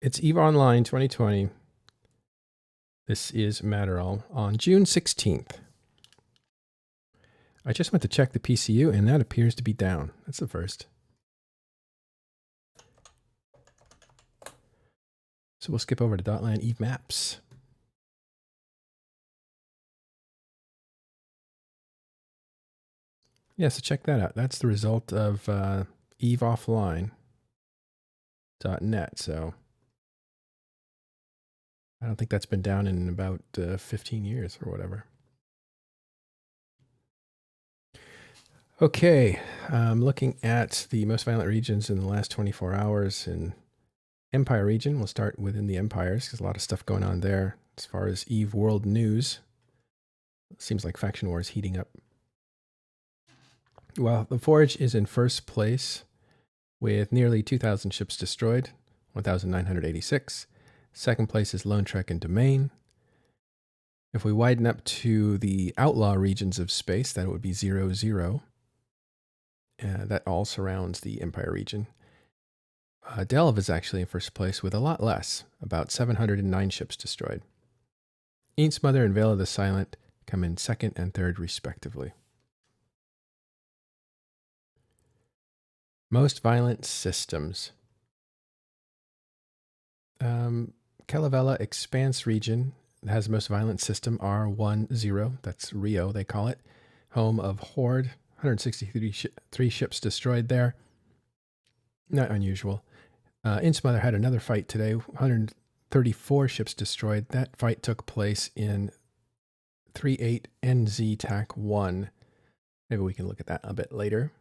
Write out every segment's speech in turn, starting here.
It's EVE Online 2020. This is Matterall on June 16th. I just went to check the PCU and that appears to be down. That's the first. So we'll skip over to .land EVE Maps. Yeah, so check that out. That's the result of EVEoffline.net. So I don't think that's been down in about 15 years or whatever. Okay, looking at the most violent regions in the last 24 hours in Empire region. We'll start within the Empires. There's a lot of stuff going on there as far as EVE World News. It seems like faction war is heating up. Well, the Forge is in first place with nearly 2,000 ships destroyed, 1,986. Second place is Lone Trek and Domain. If we widen up to the outlaw regions of space, that would be 0, 0. That all surrounds the Empire region. Delve is actually in first place with a lot less, about 709 ships destroyed. Insmother and Veil of the Silent come in second and third respectively. Most violent systems. Calavella Expanse region has the most violent system, R10. That's Rio, they call it. Home of Horde, 163 ships destroyed there. Not unusual. Insmother had another fight today, 134 ships destroyed. That fight took place in 38 NZ TAC 1. Maybe we can look at that a bit later.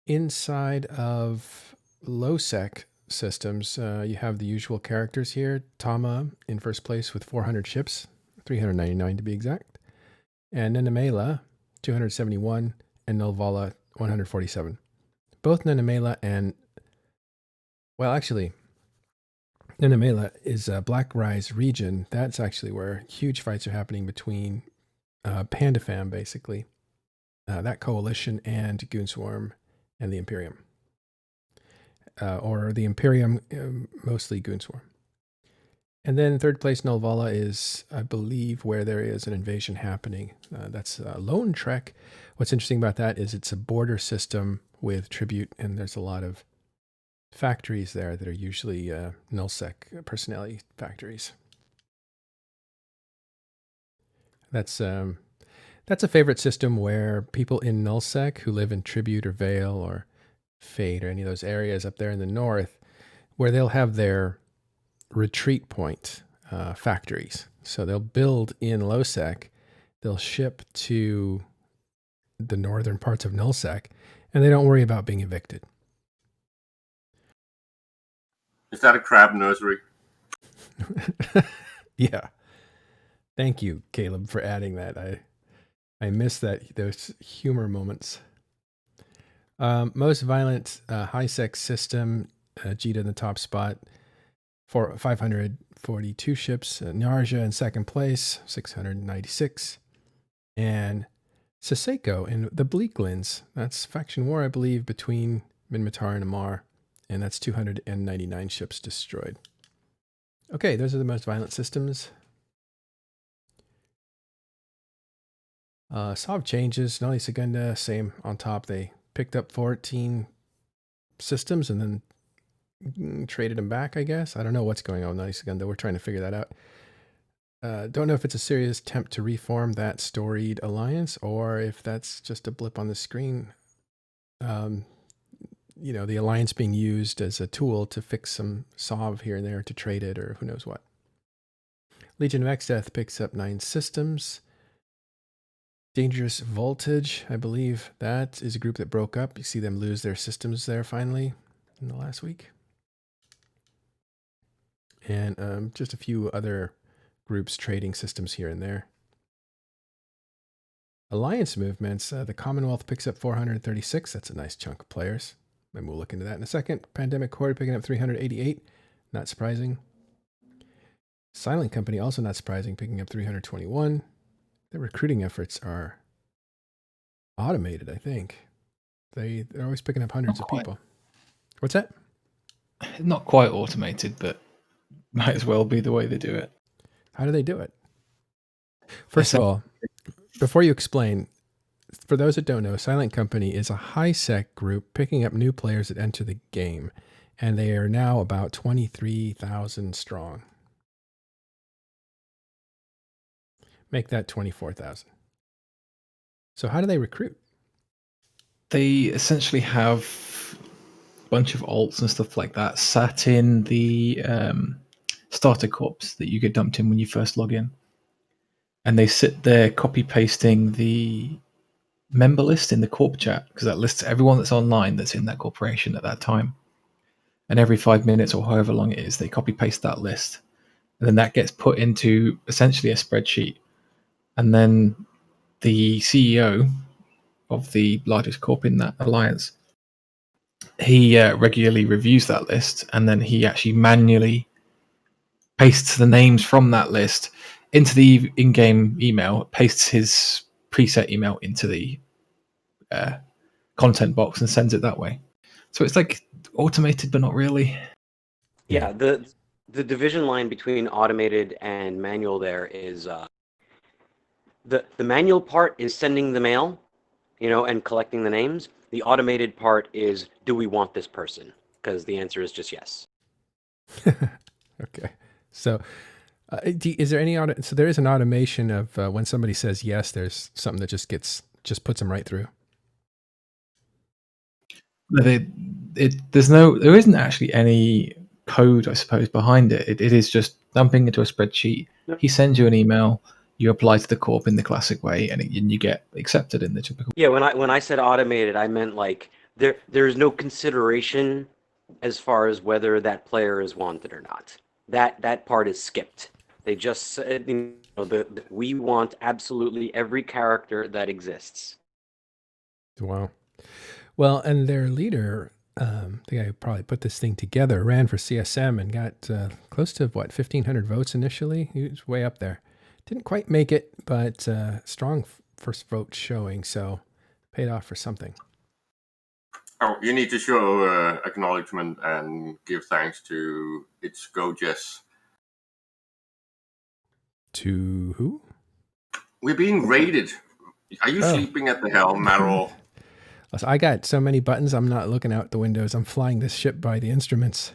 Inside of low-sec systems, you have the usual characters here. Tama in first place with 400 ships, 399 to be exact. And Nenamela, 271, and Nulvala, 147. Both Nenamela and, well, actually, Nenamela is a Black Rise region. That's actually where huge fights are happening between Pandafam, basically. That coalition and Goonswarm and the Imperium. Or the Imperium, mostly Goonswarm. And then third place, Nulvala is, I believe, where there is an invasion happening. That's Lone Trek. What's interesting about that is it's a border system with tribute, and there's a lot of factories there that are usually nullsec personality factories. That's a favorite system where people in nullsec who live in Tribute or Veil or Fate or any of those areas up there in the north, where they'll have their retreat point factories. So they'll build in lowsec, they'll ship to the northern parts of nullsec, and they don't worry about being evicted. Is that a crab nursery? Yeah. Thank you, Caleb, for adding that. I miss those humor moments. Most violent high-sec system, Jita in the top spot, for 542 ships. Nyarja in second place, 696. And Siseko in the Bleaklands. That's faction war, I believe, between Minmatar and Amar. And that's 299 ships destroyed. Okay, those are the most violent systems. Sov changes. Nali Sakenta, same on top. They picked up 14 systems and then traded them back, I guess. I don't know what's going on with Nali Sakenta. We're trying to figure that out. Don't know if it's a serious attempt to reform that storied alliance or if that's just a blip on the screen. You know, the alliance being used as a tool to fix some Sov here and there to trade it or who knows what. Legion of Exdeath picks up 9 systems. Dangerous Voltage, I believe that is a group that broke up. You see them lose their systems there finally in the last week. And just a few other groups trading systems here and there. Alliance movements, the Commonwealth picks up 436. That's a nice chunk of players. Maybe we'll look into that in a second. Pandemic Horde picking up 388. Not surprising. Silent Company, also not surprising, picking up 321. Their recruiting efforts are automated, I think. They're always picking up hundreds of people. What's that? Not quite automated, but might as well be the way they do it. How do they do it? First of all, before you explain, for those that don't know, Silent Company is a high-sec group picking up new players that enter the game, and they are now about 23,000 strong. Make that 24,000. So how do they recruit? They essentially have a bunch of alts and stuff like that sat in the starter corps that you get dumped in when you first log in. And they sit there copy-pasting the member list in the corp chat, because that lists everyone that's online that's in that corporation at that time. And every 5 minutes or however long it is, they copy-paste that list. And then that gets put into essentially a spreadsheet. And then the CEO of the largest corp in that alliance, he regularly reviews that list, and then he actually manually pastes the names from that list into the in-game email, pastes his preset email into the content box and sends it that way. So it's like automated, but not really. Yeah, the division line between automated and manual there is the manual part is sending the mail, and collecting the names. The automated part is, do we want this person? Because the answer is just yes. Okay. So is there any so there is an automation of when somebody says yes, there's something that just puts them right through. There isn't actually any code, I suppose, behind it. It is just dumping into a spreadsheet. Yep. He sends you an email, you apply to the corp in the classic way, and you get accepted in the typical. Yeah, when I said automated, I meant like there's no consideration as far as whether that player is wanted or not. That part is skipped. They just said, we want absolutely every character that exists. Wow. Well, and their leader, the guy who probably put this thing together, ran for CSM and got close to 1,500 votes initially. He was way up there. Didn't quite make it, but strong first vote showing, so paid off for something. Oh, you need to show acknowledgement and give thanks to its GoJess. To who? We're being raided. Are you sleeping at the helm, Marrow? I got so many buttons, I'm not looking out the windows. I'm flying this ship by the instruments.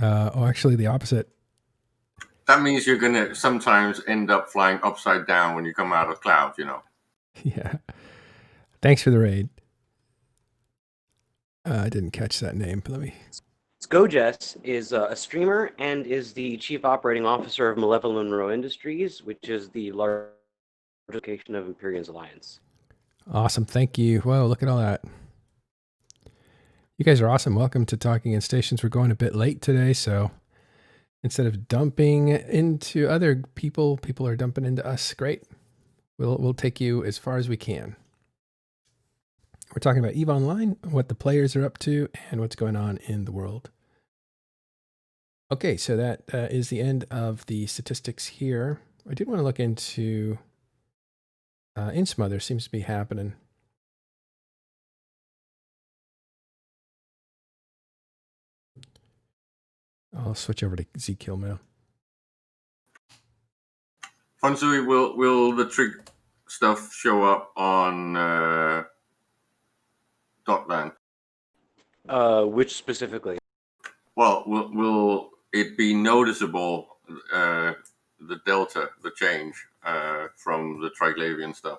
Actually, the opposite. That means you're going to sometimes end up flying upside down when you come out of clouds, Yeah. Thanks for the raid. I didn't catch that name, but let me... GoJess is a streamer and is the chief operating officer of Malevolent Monroe Industries, which is the largest location of Empyrean's Alliance. Awesome. Thank you. Whoa, look at all that. You guys are awesome. Welcome to Talking in Stations. We're going a bit late today, so instead of dumping into other people are dumping into us. Great. We'll take you as far as we can. We're talking about EVE Online, what the players are up to, and what's going on in the world. Okay, so that is the end of the statistics here. I did want to look into Insmother. Seems to be happening. I'll switch over to Zkill now. Funsui, will the trig stuff show up on Dotland? Which specifically? Well, will it be noticeable, the delta, the change from the Triglavian stuff?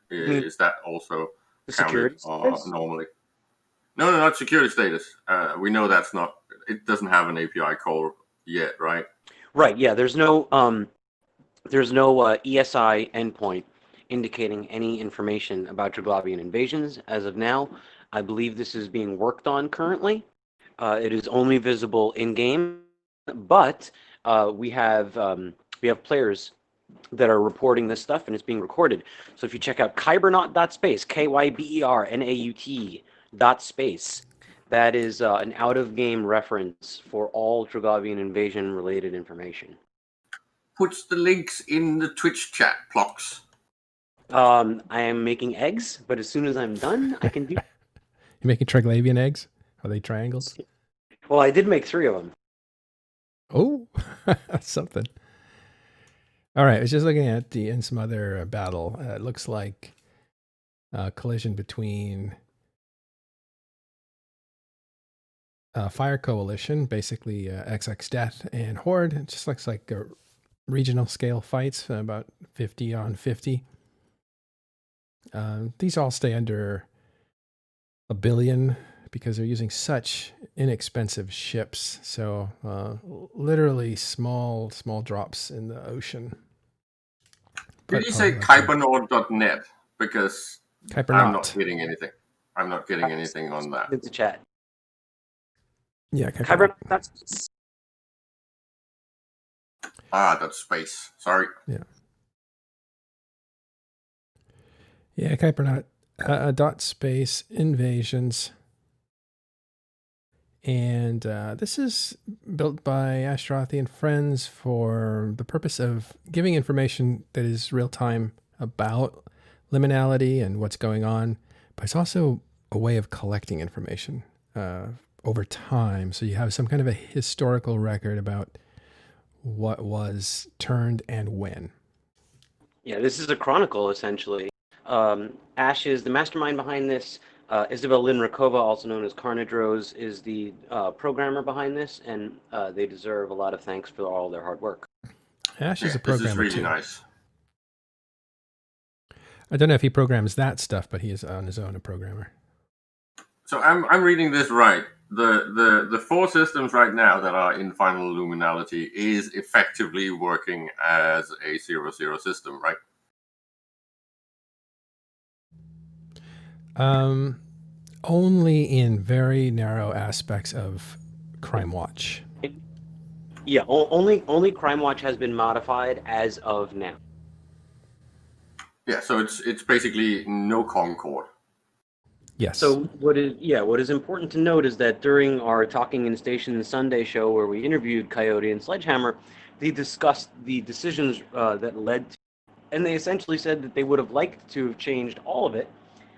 Is that also The counted security status? normally? No, not security status. We know that's not. It doesn't have an API call yet, right? Right. Yeah. There's no ESI endpoint indicating any information about Triglavian invasions as of now. I believe this is being worked on currently. It is only visible in game, but we have players that are reporting this stuff, and it's being recorded. So if you check out kybernaut.space, KYBERNAUT.space, that is an out-of-game reference for all Triglavian invasion-related information. Puts the links in the Twitch chat, Plox. I am making eggs, but as soon as I'm done, I can do. You making Triglavian eggs? Are they triangles? Well, I did make 3 of them. Oh, that's something. All right, I was just looking at the Insmother battle. It looks like a collision between Fire Coalition, basically XX Death, and Horde. It just looks like a regional scale fights, about 50 on 50. These all stay under $1 billion because they're using such inexpensive ships. So literally small drops in the ocean. Did you say Kuipernoord.net? Because I'm not Kuipernoord. getting anything. I'm not getting anything on that. Into chat. Yeah, Kuipernoord. That's That's space. Sorry. Yeah, Kuipernoord. Dot space invasions. And this is built by Ashtarothi and friends for the purpose of giving information that is real time about liminality and what's going on. But it's also a way of collecting information over time. So you have some kind of a historical record about what was turned and when. Yeah, this is a chronicle, essentially. Ash is the mastermind behind this. Isabel Lynn Rakova, also known as Carnage Rose, is the programmer behind this, and they deserve a lot of thanks for all their hard work. Ash is a This is programmer really too. nice. I don't know if he programs that stuff, but he is on his own a programmer. So I'm reading this right. The 4 systems right now that are in final luminality is effectively working as a 0-0 system, right? Only in very narrow aspects of Crime Watch. Yeah, only Crime Watch has been modified as of now. Yeah, so it's basically no Concord. Yes. So what is important to note is that during our Talking in Station Sunday show, where we interviewed Coyote and Sledgehammer, they discussed the decisions that led to, and they essentially said that they would have liked to have changed all of it,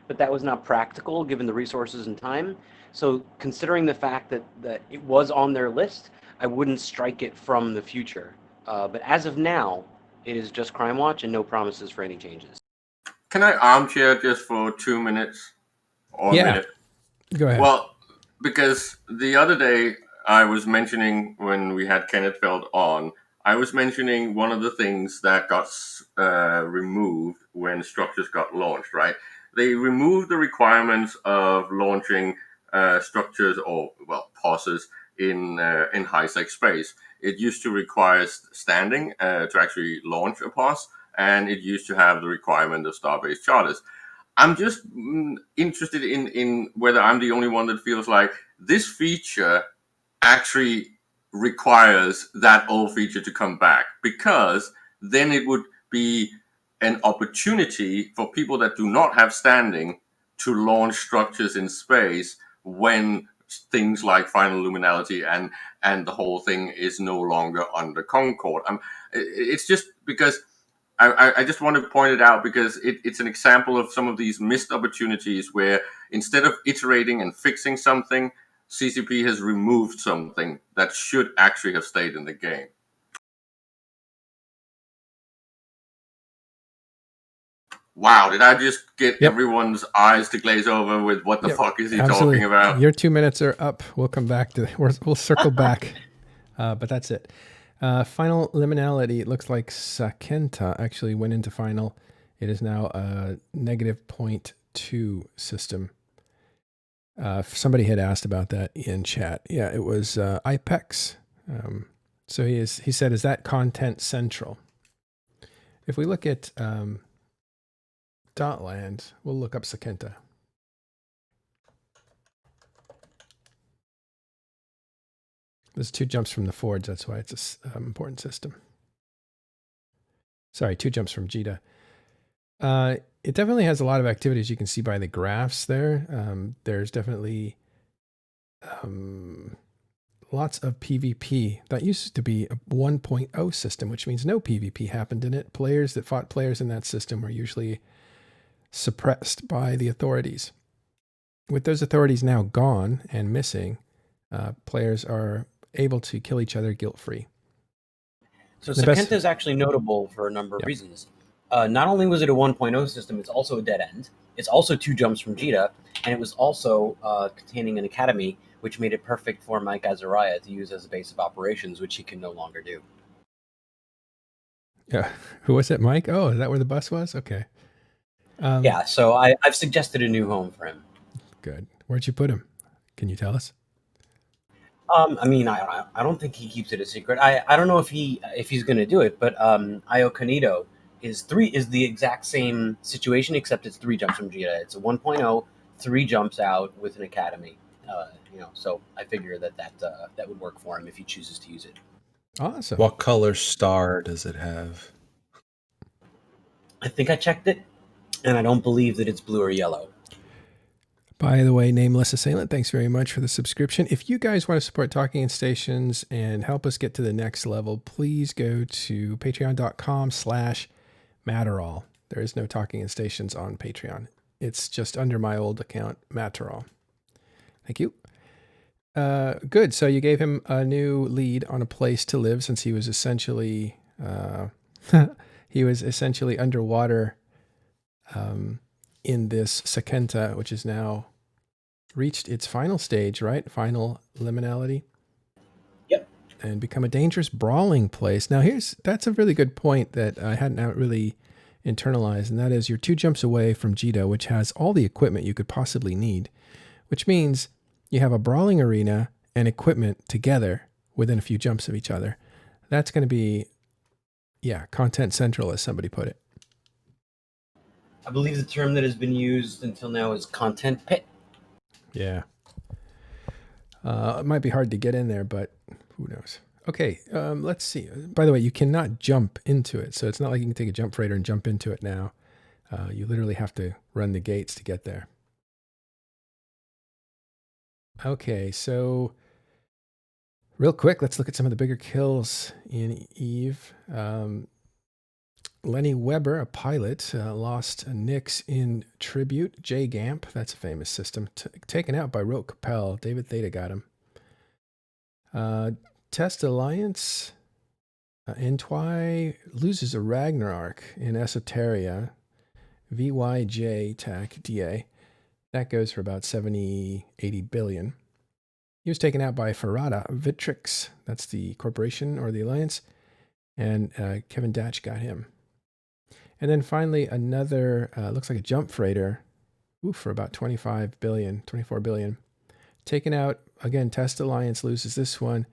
but that was not practical given the resources and time. So considering the fact that it was on their list, I wouldn't strike it from the future. But as of now, it is just Crime Watch and no promises for any changes. Can I armchair just for 2 minutes? Or a minute? Go ahead. Well, because the other day I was mentioning when we had Kenneth Feld on, I was mentioning one of the things that got removed when structures got launched, right? They removed the requirements of launching structures or, POSes in high-sec space. It used to require standing to actually launch a POS, and it used to have the requirement of star-based charters. I'm just interested in whether I'm the only one that feels like this feature actually requires that old feature to come back, because then it would be an opportunity for people that do not have standing to launch structures in space when things like final luminality and the whole thing is no longer under Concord. It's just because I just want to point it out because it's an example of some of these missed opportunities where instead of iterating and fixing something, CCP has removed something that should actually have stayed in the game. Wow, did I just get everyone's eyes to glaze over with what the fuck is he talking about? Your 2 minutes are up. We'll come back to we'll circle back. But that's it. Final liminality, it looks like Sakenta actually went into final. It is now a -0.2 system. Somebody had asked about that in chat. Yeah, it was IPEX. So he said, is that content central? If we look at Dotland, we'll look up Sakenta. There's 2 jumps from the Forge, that's why it's an important system. Sorry, 2 jumps from Jita. It definitely has a lot of activities. You can see by the graphs there. There's definitely lots of PvP. That used to be a 1.0 system, which means no PvP happened in it. Players that fought players in that system were usually suppressed by the authorities. With those authorities now gone and missing, players are able to kill each other guilt-free. So The best- Sakenta is actually notable for a number of Yeah. reasons. Not only was it a 1.0 system, it's also a dead end. It's also 2 jumps from Jita, and it was also containing an academy, which made it perfect for Mike Azariah to use as a base of operations, which he can no longer do. Yeah. Who was it, Mike? Oh, is that where the bus was? Okay. Yeah, so I've suggested a new home for him. Good. Where'd you put him? Can you tell us? I mean, I don't think he keeps it a secret. I don't know if he's going to do it, but Io Canido is the exact same situation, except it's 3 jumps from Jita. It's a 1.0, 3 jumps out with an academy. So I figure that would work for him if he chooses to use it. Awesome. What color star does it have? I think I checked it, and I don't believe that it's blue or yellow. By the way, Nameless Assailant, thanks very much for the subscription. If you guys want to support Talking in Stations and help us get to the next level, please go to patreon.com/Matterall. There is no Talking in Stations on Patreon. It's just under my old account, Matterall. Thank you. Good. So you gave him a new lead on a place to live since he was essentially underwater in this Sakenta, which has now reached its final stage, right? Final liminality. Yep. And become a dangerous brawling place. Now that's a really good point that I hadn't really internalized, and that is you're 2 jumps away from Jita, which has all the equipment you could possibly need, which means you have a brawling arena and equipment together within a few jumps of each other. That's going to be, content central, as somebody put it. I believe the term that has been used until now is content pit. Yeah. It might be hard to get in there, but who knows? Okay, let's see. By the way, you cannot jump into it, so it's not like you can take a jump freighter and jump into it now. You literally have to run the gates to get there. Okay, so real quick, let's look at some of the bigger kills in Eve. Lenny Weber, a pilot, lost NIX in Tribute. J Gamp, that's a famous system, taken out by Rote Capel. David Theta got him. Test Alliance, Entwai loses a Ragnarok in Esoteria. VYJ TAC DA. That goes for about 70, 80 billion. He was taken out by Farada Vitrix. That's the corporation or the alliance. And Kevin Datch got him. And then finally, another, looks like a jump freighter, for about 25 billion, 24 billion. Taken out, again, Test Alliance loses this one.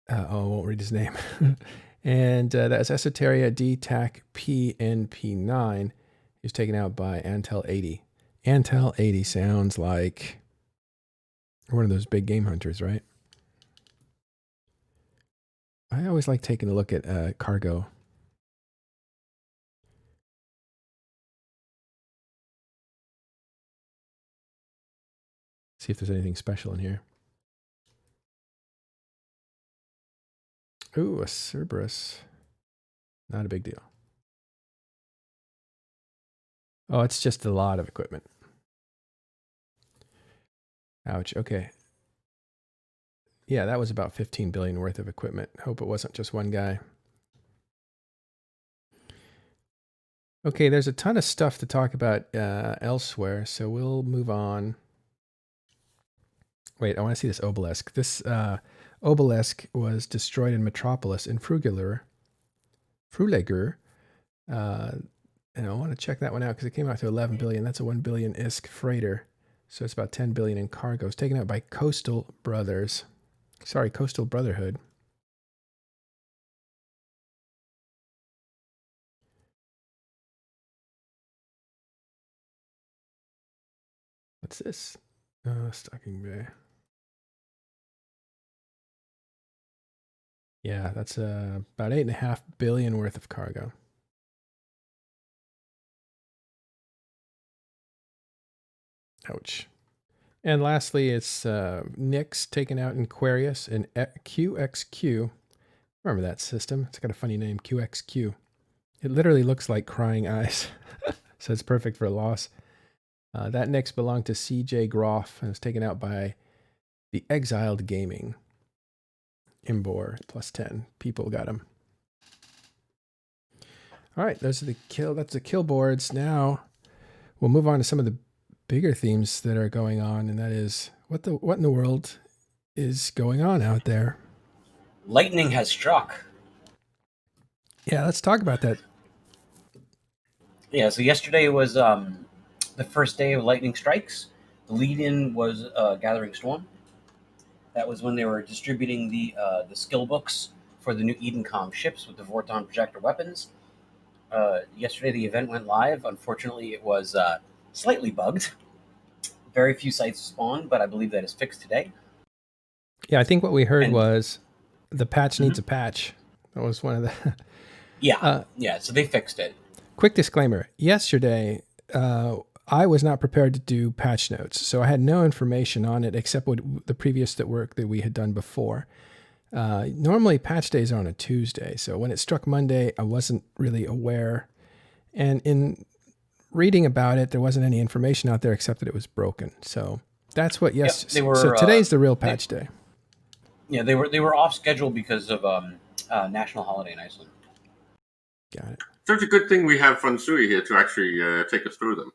I won't read his name. And that's Esoteria DTAC PNP9. He was taken out by Antel 80. Antel 80 sounds like one of those big game hunters, right? I always like taking a look at cargo. See if there's anything special in here. Ooh, a Cerberus. Not a big deal. Oh, it's just a lot of equipment. Ouch. Okay. Yeah, that was about 15 billion worth of equipment. Hope it wasn't just one guy. Okay, there's a ton of stuff to talk about elsewhere, so we'll move on. Wait, I want to see this obelisk. This obelisk was destroyed in Metropolis in Frulegur. And I want to check that one out because it came out to 11 billion. That's a 1 billion ISK freighter. So it's about 10 billion in cargo. It's taken out by Coastal Brothers. Sorry, Coastal Brotherhood. What's this? Stocking Bay. Yeah, that's about 8.5 billion worth of cargo. Ouch. And lastly, it's Nyx taken out in Aquarius and QXQ. Remember that system? It's got a funny name, QXQ. It literally looks like crying eyes. So it's perfect for loss. That Nyx belonged to CJ Groff and was taken out by the Exiled Gaming. Imbor +10. People got him. All right, those are that's the kill boards. Now we'll move on to some of the bigger themes that are going on, and that is what in the world is going on out there. Lightning has struck. Yeah, let's talk about that. Yeah, so yesterday was the first day of lightning strikes. The lead-in was Gathering Storm. That was when they were distributing the skill books for the new Edencom ships with the Vorton projector weapons. Yesterday the event went live. Unfortunately, it was slightly bugged. Very few sites spawned, but I believe that is fixed today. Yeah, I think what we heard was the patch needs a patch. That was one of the... Yeah, so they fixed it. Quick disclaimer. Yesterday, I was not prepared to do patch notes, so I had no information on it except what the previous work that we had done before. Normally, patch days are on a Tuesday, so when it struck Monday, I wasn't really aware. And in reading about it, there wasn't any information out there except that it was broken. So that's what. So today's the real patch day. Yeah, they were off schedule because of national holiday in Iceland. Got it. So it's a good thing we have Funsui here to actually take us through them.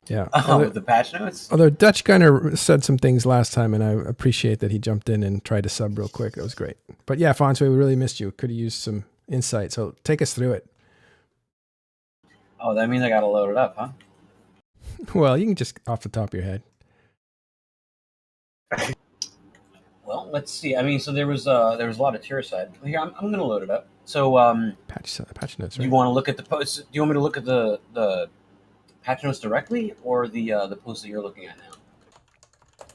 Yeah. With the patch notes? Although Dutch Gunner said some things last time, and I appreciate that he jumped in and tried to sub real quick. That was great. But yeah, Fonsui, we really missed you. Could have used some insight. So take us through it. Oh, that means I got to load it up, huh? Well, you can just off the top of your head. Well, let's see. I mean, so there was a lot of Tiericide. Here, I'm going to load it up. So patch notes. Right? You want to look at the post? Do you want me to look at the patch notes directly, or the post that you're looking at now?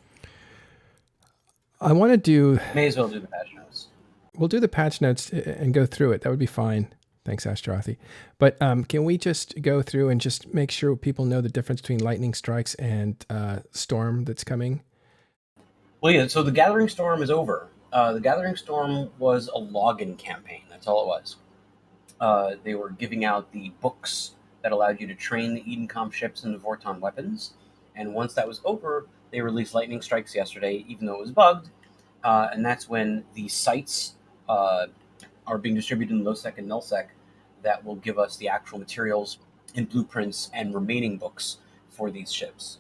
I want to do. May as well do the patch notes. We'll do the patch notes and go through it. That would be fine. Thanks, Astrothi. But can we just go through and just make sure people know the difference between lightning strikes and storm that's coming? Well, yeah. So the Gathering Storm is over. The Gathering Storm was a login campaign. That's all it was. They were giving out the books that allowed you to train the Edencom ships and the Vorton weapons. And once that was over, they released lightning strikes yesterday, even though it was bugged. And that's when the sites are being distributed in LowSec and NullSec that will give us the actual materials and blueprints and remaining books for these ships.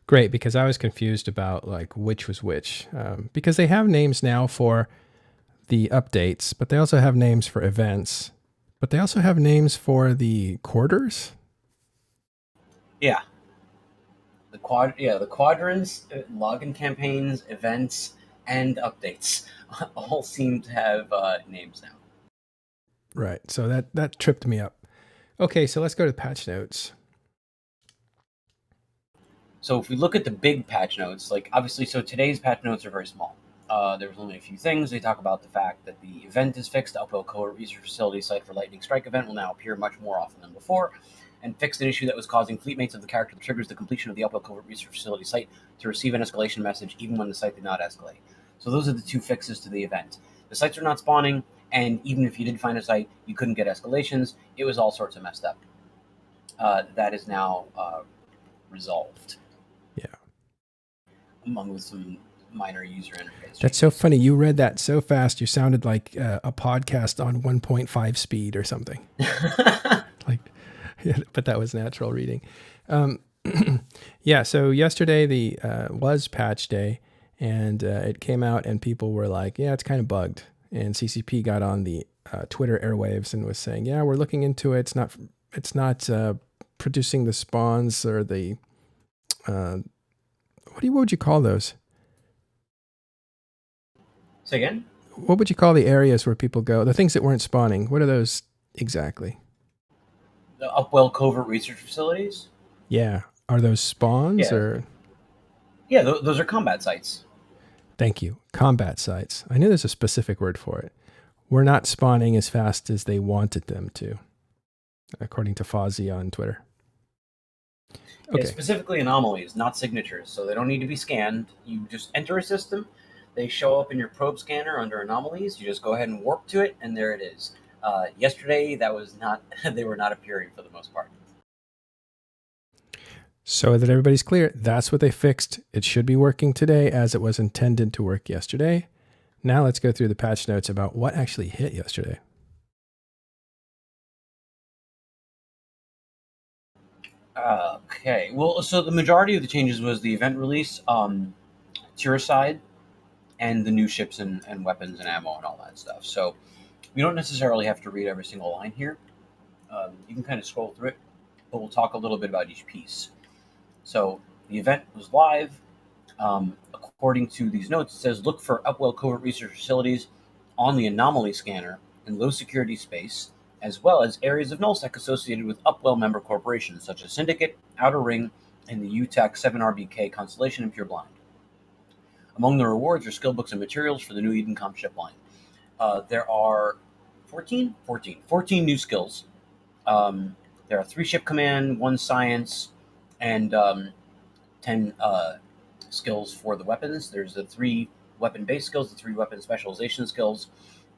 Great, because I was confused about like which was which. Because they have names now for the updates, but they also have names for events, but they also have names for the quarters. Yeah. The quadrants, login campaigns, events, and updates all seem to have names now. Right. So that tripped me up. Okay, so let's go to patch notes. So if we look at the big patch notes, like obviously, so today's patch notes are very small. There's only a few things. They talk about the fact that the event is fixed. The Upwell Covert Research Facility site for Lightning Strike event will now appear much more often than before, and fixed an issue that was causing fleetmates of the character that triggers the completion of the Upwell Covert Research Facility site to receive an escalation message even when the site did not escalate. So those are the two fixes to the event. The sites are not spawning, and even if you did find a site, you couldn't get escalations. It was all sorts of messed up. That is now resolved. Yeah. Among with some minor user interface. That's so funny. You read that so fast. You sounded like a podcast on 1.5 speed or something. Yeah, but that was natural reading. Yeah. So yesterday was patch day, and it came out, and people were like, "Yeah, it's kind of bugged." And CCP got on the Twitter airwaves and was saying, "Yeah, we're looking into it. It's not producing the spawns or the what would you call those?" Say again? What would you call the areas where people go? The things that weren't spawning. What are those exactly? The Upwell Covert Research Facilities? Yeah. Are those spawns or? Yeah, those are combat sites. Thank you. Combat sites. I knew there's a specific word for it. We're not spawning as fast as they wanted them to, according to Fozzie on Twitter. Okay. Yeah, specifically anomalies, not signatures. So they don't need to be scanned. You just enter a system. They show up in your probe scanner under anomalies. You just go ahead and warp to it, and there it is. Yesterday, that was not. They were not appearing for the most part. So that everybody's clear, that's what they fixed. It should be working today as it was intended to work yesterday. Now let's go through the patch notes about what actually hit yesterday. Okay, well, so the majority of the changes was the event release, Tiericide, and the new ships and weapons and ammo and all that stuff. So we don't necessarily have to read every single line here. You can kind of scroll through it, but we'll talk a little bit about each piece. So the event was live. According to these notes, it says look for Upwell covert research facilities on the anomaly scanner in low security space, as well as areas of nullsec associated with Upwell member corporations such as Syndicate, Outer Ring, and the UTAC 7RBK Constellation and Pure Blind. Among the rewards are skill books and materials for the new Edencom ship line. There are 14 new skills. There are 3 ship command, 1 science, and 10 skills for the weapons. There's the 3 weapon-based skills, the 3 weapon specialization skills,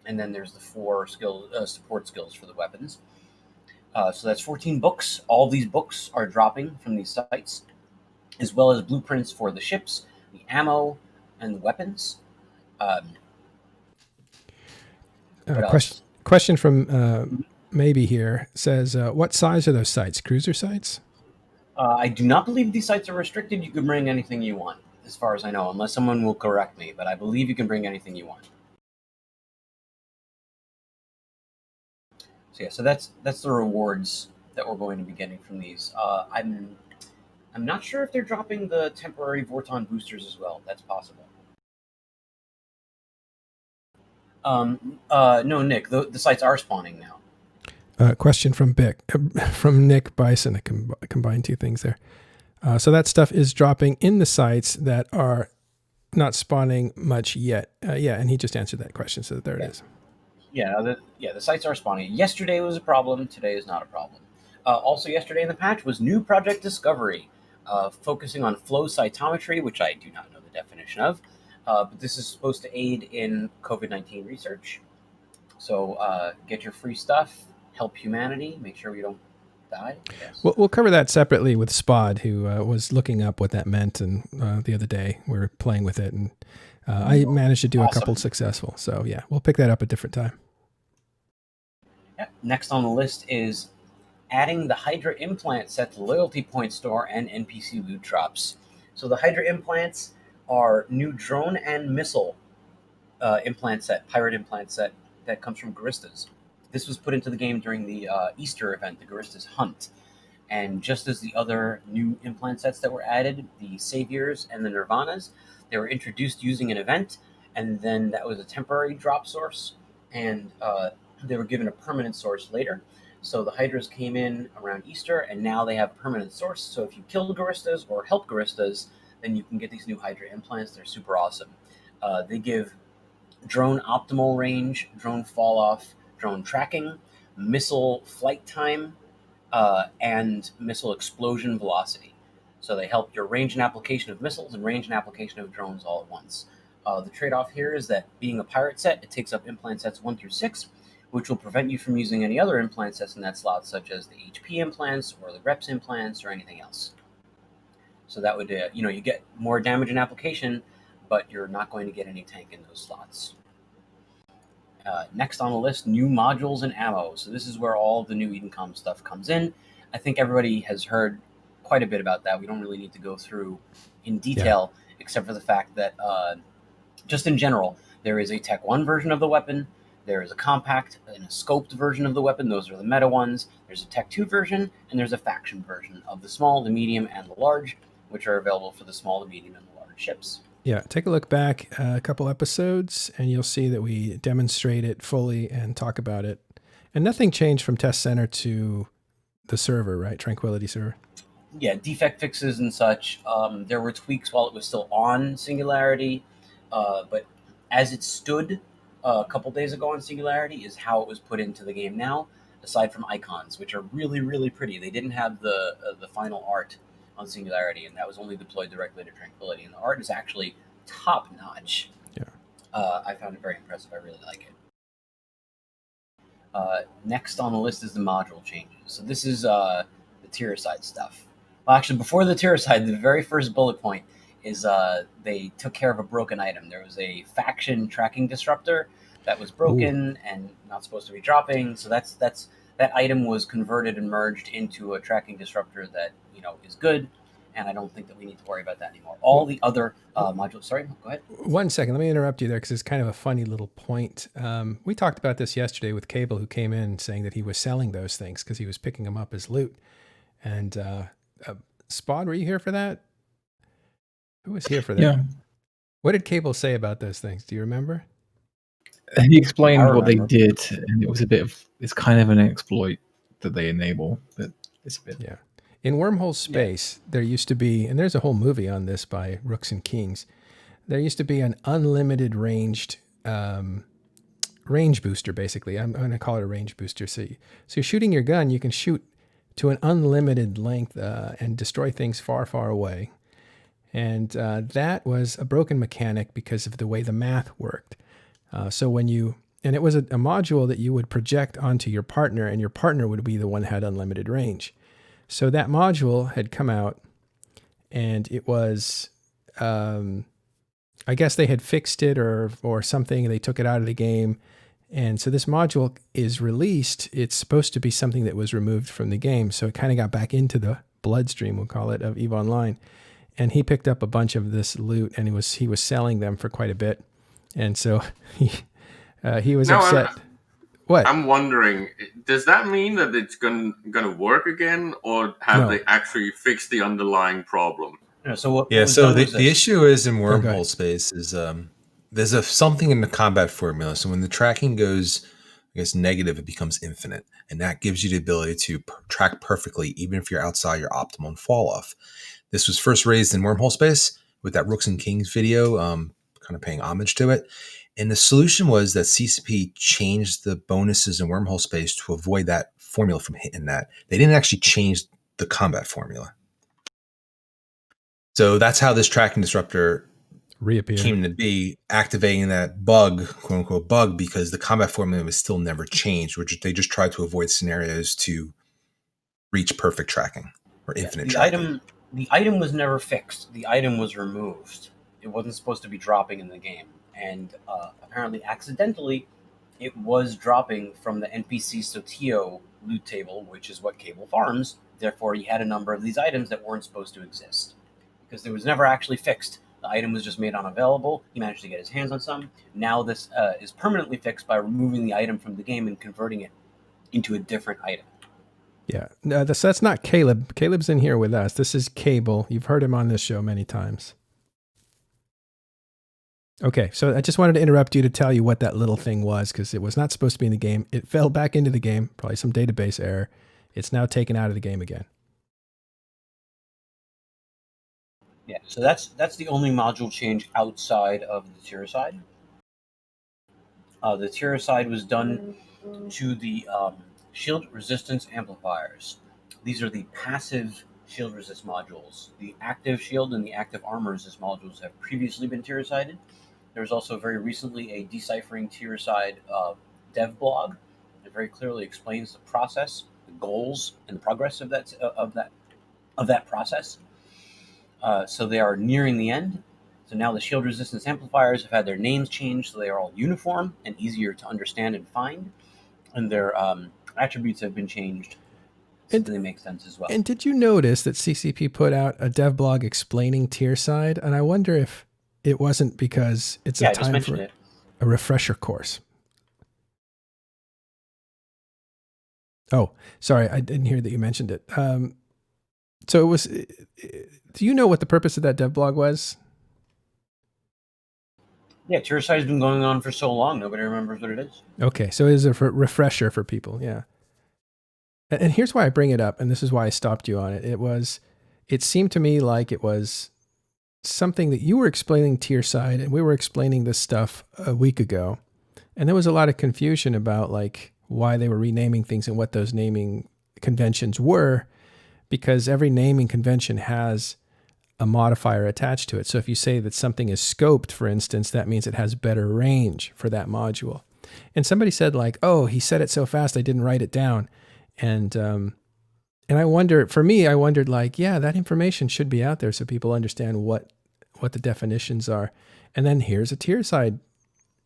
and then there's the 4 support skills for the weapons. So that's 14 books. All these books are dropping from these sites, as well as blueprints for the ships, the ammo, and the weapons. Question from Maybe here says, what size are those sites? Cruiser sites? I do not believe these sites are restricted. You can bring anything you want, as far as I know, unless someone will correct me, but I believe you can bring anything you want. So yeah, so that's the rewards that we're going to be getting from these. I'm not sure if they're dropping the temporary Vorton boosters as well. That's possible. No, Nick, the sites are spawning now. Question from Nick Bison. I combined 2 things there. So that stuff is dropping in the sites that are not spawning much yet. And he just answered that question, so there it is. Yeah, the sites are spawning. Yesterday was a problem. Today is not a problem. Also, yesterday in the patch was new Project Discovery, focusing on flow cytometry, which I do not know the definition of. But this is supposed to aid in COVID-19 research. So get your free stuff, help humanity, make sure we don't die. We'll cover that separately with Spod, who was looking up what that meant, and the other day we were playing with it, and I managed to do a couple successful. So yeah, we'll pick that up a different time. Yeah. Next on the list is adding the Hydra implant set to loyalty point store and NPC loot drops. So the Hydra implants are new drone and missile implant set, pirate implant set that comes from Garistas. This was put into the game during the Easter event, the Garistas Hunt. And just as the other new implant sets that were added, the Saviors and the Nirvanas, they were introduced using an event, and then that was a temporary drop source, and they were given a permanent source later. So the Hydras came in around Easter, and now they have a permanent source. So if you kill Garistas or help Garistas, then you can get these new Hydra implants. They're super awesome. They give drone optimal range, drone fall off, drone tracking, missile flight time, and missile explosion velocity. So they help your range and application of missiles and range and application of drones all at once. The trade-off here is that being a pirate set, it takes up implant sets 1 through 6, which will prevent you from using any other implant sets in that slot, such as the HP implants or the reps implants or anything else. So that would, you get more damage and application, but you're not going to get any tank in those slots. Next on the list, new modules and ammo. So this is where all the new Edencom stuff comes in. I think everybody has heard quite a bit about that. We don't really need to go through in detail, except for the fact that just in general, there is a Tech 1 version of the weapon, there is a compact and a scoped version of the weapon. Those are the meta ones. There's a Tech 2 version, and there's a faction version of the small, the medium, and the large, which are available for the small, the medium, and the large ships. Yeah, take a look back a couple episodes, and you'll see that we demonstrate it fully and talk about it. And nothing changed from Test Center to the server, right? Tranquility server. Yeah, defect fixes and such. There were tweaks while it was still on Singularity, but as it stood a couple days ago on Singularity is how it was put into the game now, aside from icons, which are really, really pretty. They didn't have the final art on Singularity, and that was only deployed directly to Tranquility, and the art is actually top-notch. Yeah. I found it very impressive. I really like it. Next on the list is the module changes. So this is the Tiericide stuff. Well, actually, before the Tiericide, the very first bullet point is they took care of a broken item. There was a faction tracking disruptor that was broken and not supposed to be dropping. So that item was converted and merged into a tracking disruptor that is good. And I don't think that we need to worry about that anymore. All the other modules. Sorry, go ahead. 1 second. Let me interrupt you there because it's kind of a funny little point. We talked about this yesterday with Cable, who came in saying that he was selling those things because he was picking them up as loot. And Spod, were you here for that? Who was here for that? Yeah. What did Cable say about those things? Do you remember? He explained what they remember. did, and it was it's kind of an exploit that they enable, but it's a bit. Yeah. In Wormhole Space, there used to be, and there's a whole movie on this by Rooks and Kings, there used to be an unlimited ranged range booster, basically. I'm going to call it a range booster. So you're shooting your gun, you can shoot to an unlimited length and destroy things far, far away. And that was a broken mechanic because of the way the math worked. And it was a module that you would project onto your partner, and your partner would be the one that had unlimited range. So that module had come out, and it was, I guess they had fixed it or something, and they took it out of the game. And so this module is released. It's supposed to be something that was removed from the game. So it kind of got back into the bloodstream, we'll call it, of EVE Online. And he picked up a bunch of this loot, and he was selling them for quite a bit. And so he was upset. What? I'm wondering, does that mean that it's going to work again, or have they actually fixed the underlying problem? So the issue is in Wormhole Space is there's something in the combat formula. So when the tracking goes, I guess, negative, it becomes infinite, and that gives you the ability to track perfectly, even if you're outside your optimal fall off. This was first raised in Wormhole Space with that Rooks and Kings video, kind of paying homage to it. And the solution was that CCP changed the bonuses in Wormhole Space to avoid that formula from hitting that. They didn't actually change the combat formula. So that's how this tracking disruptor came to be, activating that bug, quote unquote bug, because the combat formula was still never changed, which they just tried to avoid scenarios to reach perfect tracking or infinite tracking. The item was never fixed. The item was removed. It wasn't supposed to be dropping in the game. And apparently accidentally, it was dropping from the NPC Sotio loot table, which is what Cable farms. Therefore, he had a number of these items that weren't supposed to exist. Because it was never actually fixed. The item was just made unavailable. He managed to get his hands on some. Now this is permanently fixed by removing the item from the game and converting it into a different item. Yeah, no, that's not Caleb. Caleb's in here with us. This is Cable. You've heard him on this show many times. Okay, so I just wanted to interrupt you to tell you what that little thing was, because it was not supposed to be in the game. It fell back into the game, probably some database error. It's now taken out of the game again. Yeah, so that's the only module change outside of the Tiericide. The Tiericide was done to the shield resistance amplifiers. These are the passive shield resist modules. The active shield and the active armor resist modules have previously been Tiericided. There's also very recently a deciphering Tiericide dev blog that very clearly explains the process, the goals, and the progress of that process. So they are nearing the end. So now the shield resistance amplifiers have had their names changed, so they are all uniform and easier to understand and find, and their attributes have been changed, so they make sense as well. And did you notice that CCP put out a dev blog explaining Tiericide? And I wonder if it wasn't because it's a time for a refresher course. Oh, sorry, I didn't hear that you mentioned it. So it was. Do you know what the purpose of that dev blog was? Yeah, Tiericide has been going on for so long, nobody remembers what it is. Okay, so it is a refresher for people, yeah. And here's why I bring it up, and this is why I stopped you on it. It seemed to me like it was something that you were explaining Tiericide, and we were explaining this stuff a week ago. And there was a lot of confusion about like why they were renaming things and what those naming conventions were, because every naming convention has a modifier attached to it. So if you say that something is scoped, for instance, that means it has better range for that module. And somebody said like, "Oh, he said it so fast I didn't write it down," and I wonder. For me, I wondered like, yeah, that information should be out there so people understand what the definitions are. And then here's a Tiericide,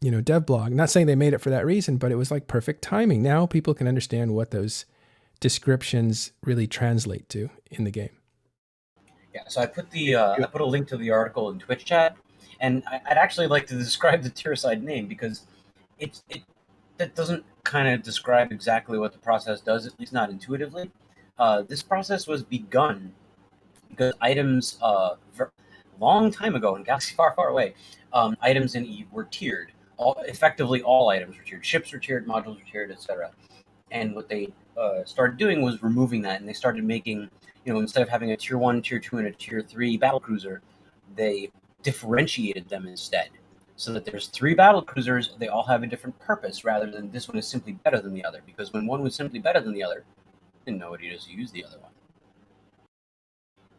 dev blog. Not saying they made it for that reason, but it was like perfect timing. Now people can understand what those descriptions really translate to in the game. Yeah, so I put I put a link to the article in Twitch chat, and I'd actually like to describe the Tiericide name because that doesn't kind of describe exactly what the process does, at least not intuitively. This process was begun because items long time ago in a galaxy far, far away, items in Eve were tiered. Effectively, all items were tiered. Ships were tiered, modules were tiered, etc. And what they started doing was removing that, and they started making, instead of having a tier 1, tier 2, and a tier 3 battlecruiser, they differentiated them instead. So that there's 3 battlecruisers, they all have a different purpose, rather than this one is simply better than the other. Because when one was simply better than the other, didn't know what he does to use the other one.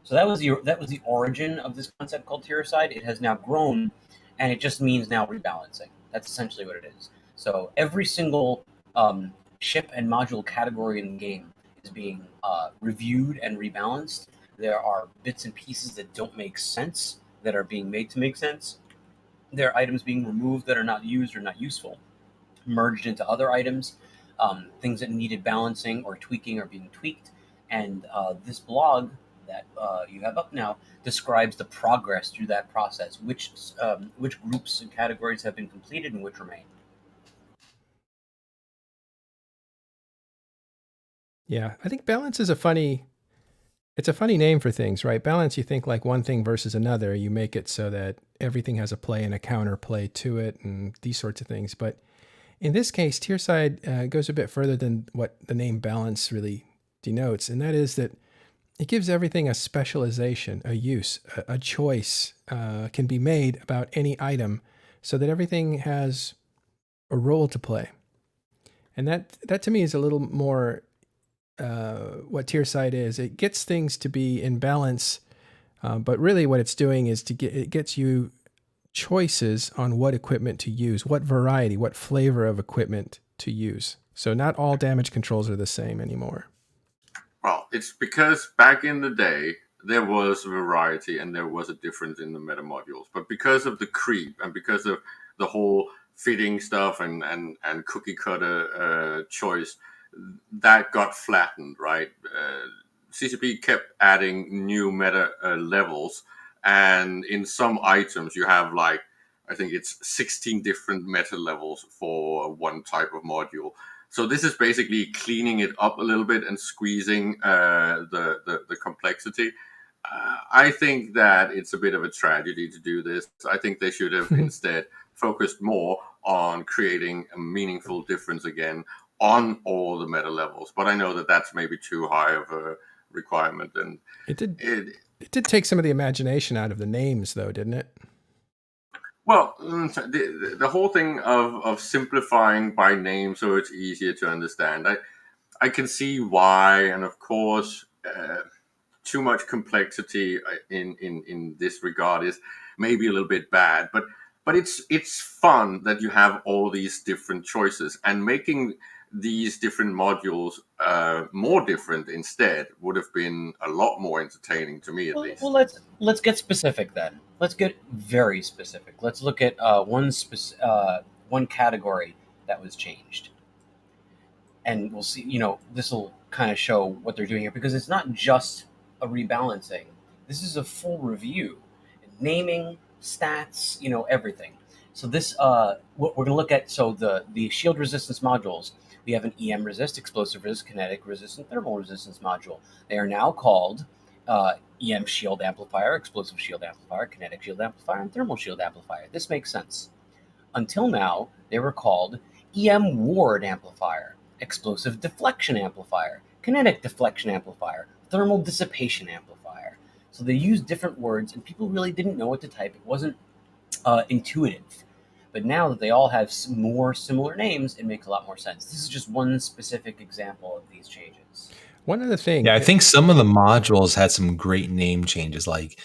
So that was the origin of this concept called Tiericide. It has now grown, and it just means now rebalancing. That's essentially what it is. So every single ship and module category in the game is being reviewed and rebalanced. There are bits and pieces that don't make sense that are being made to make sense. There are items being removed that are not used or not useful, merged into other items. Things that needed balancing or tweaking are being tweaked. And this blog that you have up now describes the progress through that process, which groups and categories have been completed and which remain. Yeah, I think balance is a funny name for things, right? Balance, you think like one thing versus another. You make it so that everything has a play and a counterplay to it and these sorts of things. But in this case, Tiericide goes a bit further than what the name balance really denotes. And that is that it gives everything a specialization, a use, a choice can be made about any item so that everything has a role to play. And that to me is a little more what Tiericide is. It gets things to be in balance, but really what it's doing is it gets you choices on what equipment to use, what variety, what flavor of equipment to use. So not all damage controls are the same anymore. Well, it's because back in the day, there was variety and there was a difference in the meta modules. But because of the creep and because of the whole fitting stuff and cookie cutter choice, that got flattened, right? CCP kept adding new meta levels. And in some items, you have like, I think it's 16 different meta levels for one type of module. So this is basically cleaning it up a little bit and squeezing the complexity. I think that it's a bit of a tragedy to do this. I think they should have instead focused more on creating a meaningful difference again on all the meta levels. But I know that that's maybe too high of a requirement. And it did take some of the imagination out of the names, though, didn't it? Well, the whole thing of simplifying by name so it's easier to understand, I can see why, and of course, too much complexity in this regard is maybe a little bit bad, but it's fun that you have all these different choices, and making these different modules more different instead would have been a lot more entertaining to me, at least. Well, let's get specific then. Let's get very specific. Let's look at one category that was changed, and we'll see. This will kind of show what they're doing here, because it's not just a rebalancing. This is a full review, naming, stats, everything. So this, what we're going to look at. So the shield resistance modules. We have an EM resist, explosive resist, kinetic resist, and thermal resistance module. They are now called EM shield amplifier, explosive shield amplifier, kinetic shield amplifier, and thermal shield amplifier. This makes sense. Until now, they were called EM ward amplifier, explosive deflection amplifier, kinetic deflection amplifier, thermal dissipation amplifier. So they used different words, and people really didn't know what to type. It wasn't intuitive. But now that they all have more similar names, it makes a lot more sense. This is just one specific example of these changes. One other thing. Yeah, I think some of the modules had some great name changes, like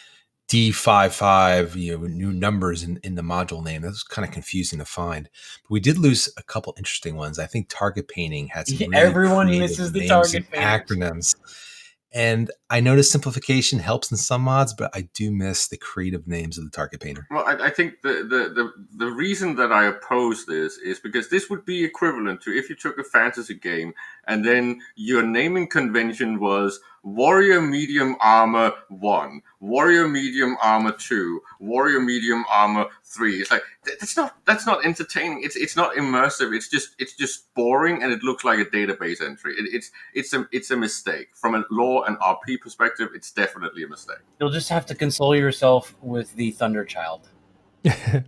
D55, new numbers in the module name. That was kind of confusing to find. But we did lose a couple interesting ones. I think target painting had some really Everyone creative misses the names target and painters. acronyms. And I noticed simplification helps in some mods, but I do miss the creative names of the target painter. Well, I think the reason that I oppose this is because this would be equivalent to if you took a fantasy game and then your naming convention was Warrior Medium Armor 1, Warrior Medium Armor 2, Warrior Medium Armor 3. It's like that's not entertaining. It's not immersive. It's just boring, and it looks like a database entry. It's a mistake from a lore and RP perspective. It's definitely a mistake. You'll just have to console yourself with the Thunder Child.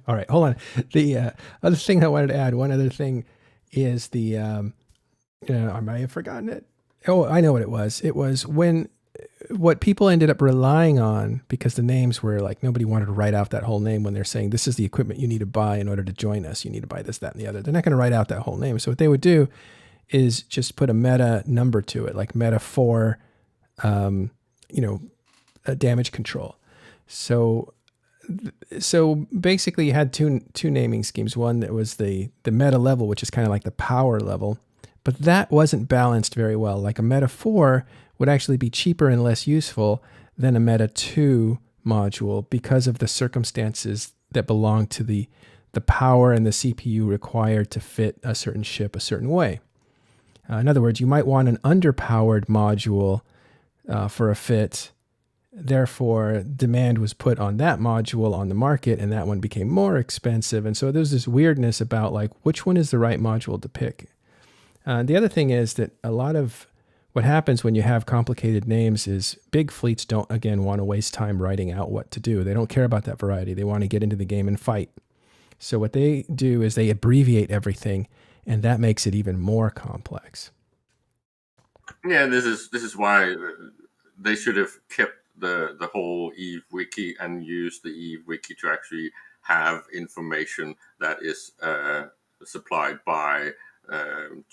All right, hold on. The other thing I wanted to add, one other thing, is the I might have forgotten it. Oh, I know what it was. It was what people ended up relying on, because the names were like, nobody wanted to write out that whole name when they're saying, this is the equipment you need to buy in order to join us. You need to buy this, that, and the other. They're not going to write out that whole name. So what they would do is just put a meta number to it, like meta 4, damage control. So basically you had two naming schemes. One that was the meta level, which is kind of like the power level, but that wasn't balanced very well. Like a meta 4 would actually be cheaper and less useful than a meta 2 module because of the circumstances that belong to the power and the CPU required to fit a certain ship a certain way. In other words, you might want an underpowered module for a fit. Therefore, demand was put on that module on the market, and that one became more expensive. And so there's this weirdness about like which one is the right module to pick. The other thing is that a lot of what happens when you have complicated names is big fleets don't, again, want to waste time writing out what to do. They don't care about that variety. They want to get into the game and fight. So what they do is they abbreviate everything, and that makes it even more complex. Yeah, this is why they should have kept the whole Eve wiki and used the Eve wiki to actually have information that is supplied by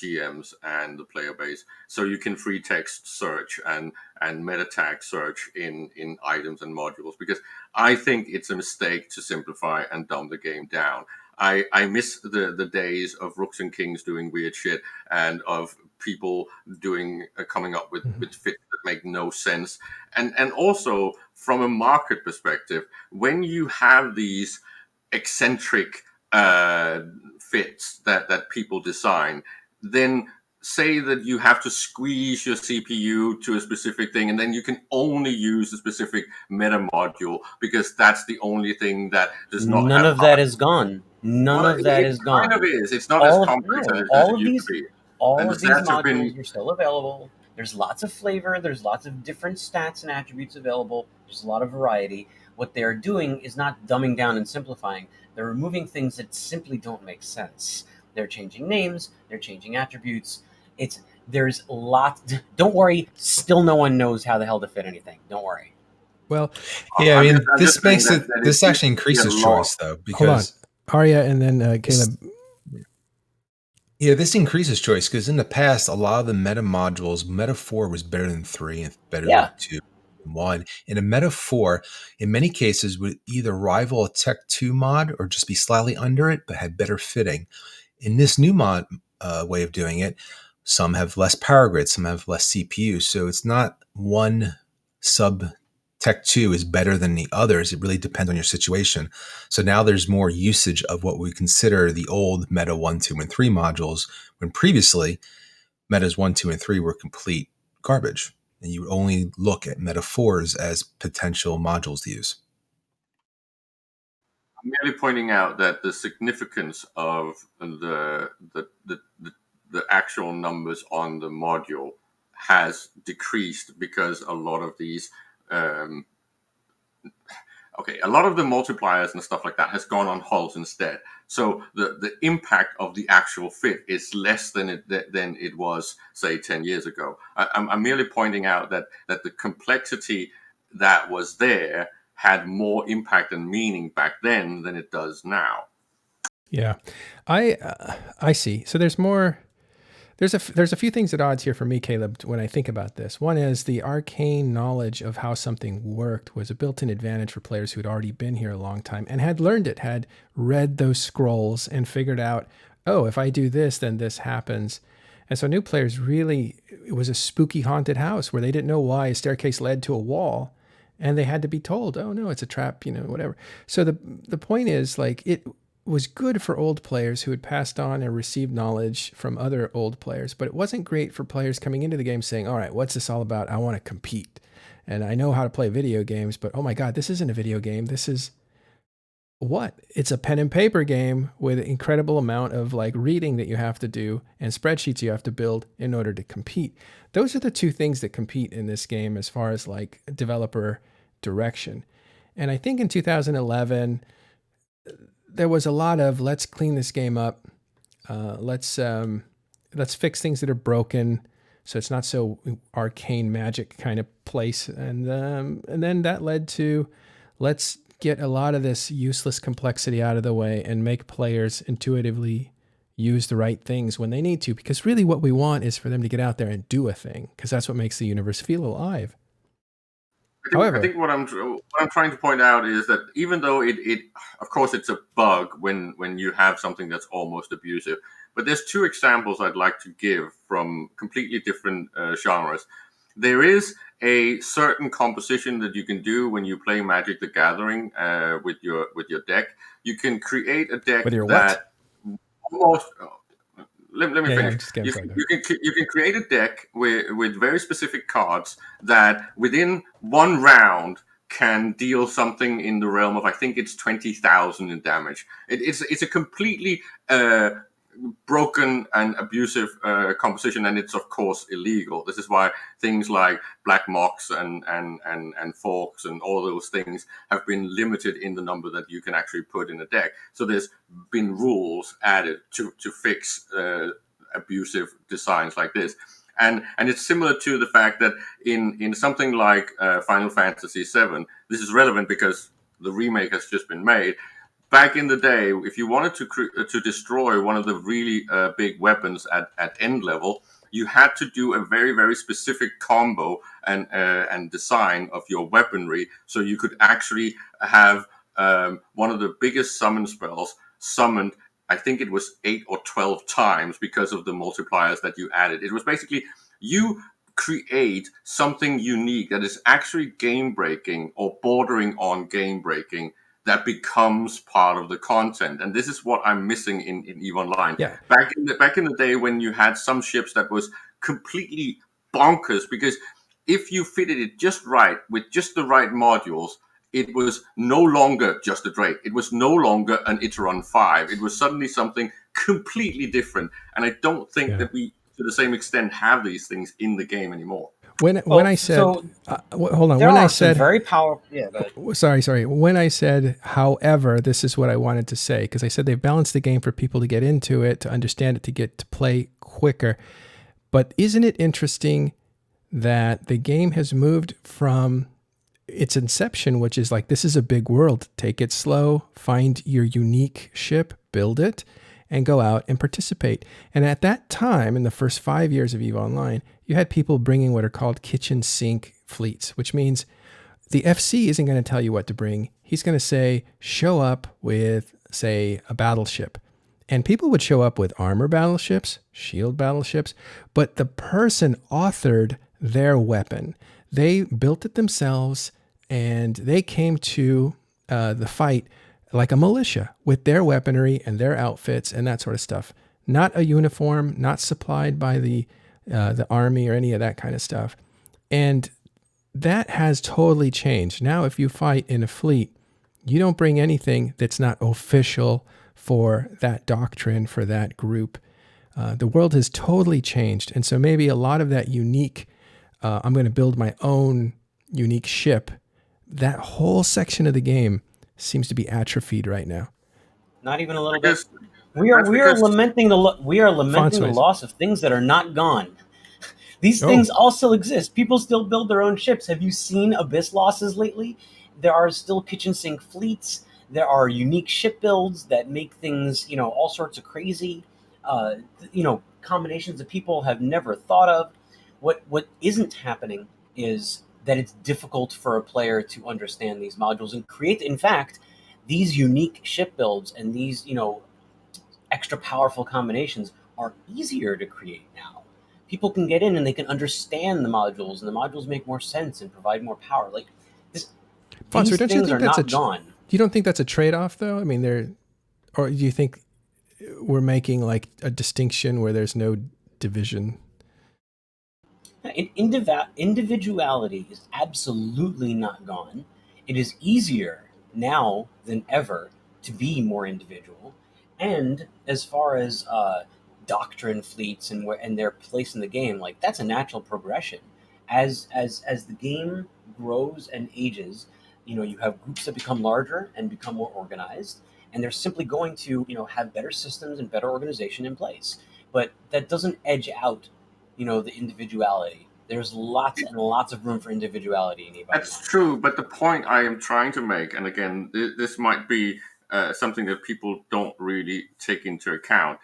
GMs and the player base, so you can free text search and meta tag search in items and modules, because I think it's a mistake to simplify and dumb the game down. I miss the days of Rooks and Kings doing weird shit and of people coming up with fits that make no sense. And also from a market perspective, when you have these eccentric fits that people design, then say that you have to squeeze your CPU to a specific thing, and then you can only use a specific meta module because that's the only thing that does not. None of that is gone. None of that is gone. Kind of is. It's not as complex as it used to be. All of these modules are still available. There's lots of flavor. There's lots of different stats and attributes available. There's a lot of variety. What they're doing is not dumbing down and simplifying. They're removing things that simply don't make sense. They're changing names. They're changing attributes. There's a lot. Don't worry. Still, no one knows how the hell to fit anything. Don't worry. Well, yeah, I mean, this makes it. This actually increases choice, though, because hold on, Arya, and then Caleb. Yeah, this increases choice because in the past, a lot of the meta modules, meta 4 was better than 3 and better than 2 and 1. And a meta 4, in many cases, would either rival a Tech 2 mod or just be slightly under it, but had better fitting. In this new mod way of doing it, some have less power grid, some have less CPU. So it's not one sub Tech 2 is better than the others. It really depends on your situation. So now there's more usage of what we consider the old meta 1, 2, and 3 modules, when previously metas 1, 2, and 3 were complete garbage. And you would only look at meta 4s as potential modules to use. I'm merely pointing out that the significance of the actual numbers on the module has decreased because a lot of these a lot of the multipliers and stuff like that has gone on hulls instead. So the impact of the actual fit is less than it was, say, 10 years ago. I'm merely pointing out that the complexity that was there had more impact and meaning back then than it does now. Yeah, I see. So there's more There's a few things at odds here for me, Caleb, when I think about this. One is the arcane knowledge of how something worked was a built-in advantage for players who had already been here a long time and had learned it, had read those scrolls and figured out, oh, if I do this, then this happens. And so new players really, it was a spooky haunted house where they didn't know why a staircase led to a wall, and they had to be told, oh no, it's a trap, whatever. So the point is, like, it was good for old players who had passed on and received knowledge from other old players, but it wasn't great for players coming into the game saying, all right, what's this all about? I want to compete. And I know how to play video games, but oh my God, this isn't a video game. This is what? It's a pen and paper game with an incredible amount of like reading that you have to do and spreadsheets you have to build in order to compete. Those are the two things that compete in this game as far as like developer direction. And I think in 2011, there was a lot of let's clean this game up, let's fix things that are broken, so it's not so arcane magic kind of place, and then that led to let's get a lot of this useless complexity out of the way and make players intuitively use the right things when they need to, because really what we want is for them to get out there and do a thing, because that's what makes the universe feel alive. I think what I'm trying to point out is that even though it of course it's a bug when you have something that's almost abusive, but there's two examples I'd like to give from completely different genres. There is a certain composition that you can do when you play Magic the Gathering with your deck. You can create a deck that almost. Let me finish. You can create a deck with very specific cards that within one round can deal something in the realm of, I think it's 20,000 in damage. It's a completely broken and abusive composition, and it's of course illegal. This is why things like black mox and forks and all those things have been limited in the number that you can actually put in a deck. So there's been rules added to fix abusive designs like this. And it's similar to the fact that in something like Final Fantasy VII, this is relevant because the remake has just been made. Back in the day, if you wanted to destroy one of the really big weapons at end level, you had to do a very, very specific combo and design of your weaponry, so you could actually have one of the biggest summon spells summoned. I think it was 8 or 12 times because of the multipliers that you added. It was basically you create something unique that is actually game-breaking or bordering on game-breaking that becomes part of the content. And this is what I'm missing in EVE Online. Yeah. Back in the day when you had some ships that was completely bonkers, because if you fitted it just right with just the right modules, it was no longer just a Drake. It was no longer an Iteron 5. It was suddenly something completely different. And I don't think that we, to the same extent, have these things in the game anymore. When I said, hold on. There when are I said very powerful. Yeah. Sorry. When I said, however, this is what I wanted to say, because I said they've balanced the game for people to get into it, to understand it, to get to play quicker. But isn't it interesting that the game has moved from its inception, which is like, this is a big world, take it slow, find your unique ship, build it, and go out and participate. And at that time, in the first 5 years of EVE Online, you had people bringing what are called kitchen sink fleets, which means the FC isn't going to tell you what to bring. He's going to say, show up with, say, a battleship. And people would show up with armor battleships, shield battleships, but the person authored their weapon. They built it themselves, and they came to the fight like a militia with their weaponry and their outfits and that sort of stuff. Not a uniform, not supplied by the army or any of that kind of stuff. And that has totally changed. Now, if you fight in a fleet, you don't bring anything that's not official for that doctrine, for that group. The world has totally changed. And so maybe a lot of that unique, I'm going to build my own unique ship, that whole section of the game seems to be atrophied right now. Not even a little bit. We are lamenting the loss of things that are not gone. These things all still exist. People still build their own ships. Have you seen Abyss losses lately? There are still kitchen sink fleets. There are unique ship builds that make things, all sorts of crazy. combinations that people have never thought of. What isn't happening is that it's difficult for a player to understand these modules and create, in fact, these unique ship builds and these, extra powerful combinations are easier to create now. People can get in and they can understand the modules, and the modules make more sense and provide more power. Like this, Fonzer, these don't you things think are that's not gone. You don't think that's a trade-off, though? I mean, or do you think we're making like a distinction where there's no division? Individuality is absolutely not gone. It is easier now than ever to be more individual. And as far as doctrine fleets and their place in the game, like that's a natural progression. As the game grows and ages, you have groups that become larger and become more organized, and they're simply going to have better systems and better organization in place. But that doesn't edge out the individuality. There's lots and lots of room for individuality in eBay. That's true, but the point I am trying to make, and again, this might be something that people don't really take into account.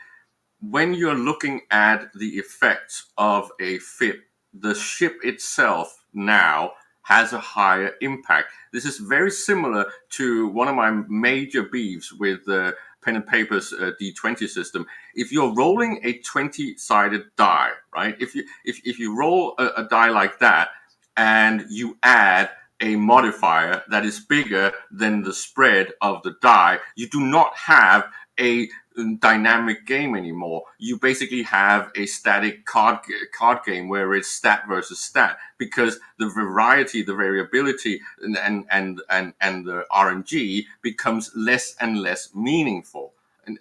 When you're looking at the effects of a fit, the ship itself now has a higher impact. This is very similar to one of my major beefs with the Pen and Paper's D20 system. If you're rolling a 20-sided die, right? If you roll a die like that and you add a modifier that is bigger than the spread of the die, you do not have a dynamic game anymore. You basically have a static card game where it's stat versus stat, because the variety, the variability, and the RNG becomes less and less meaningful.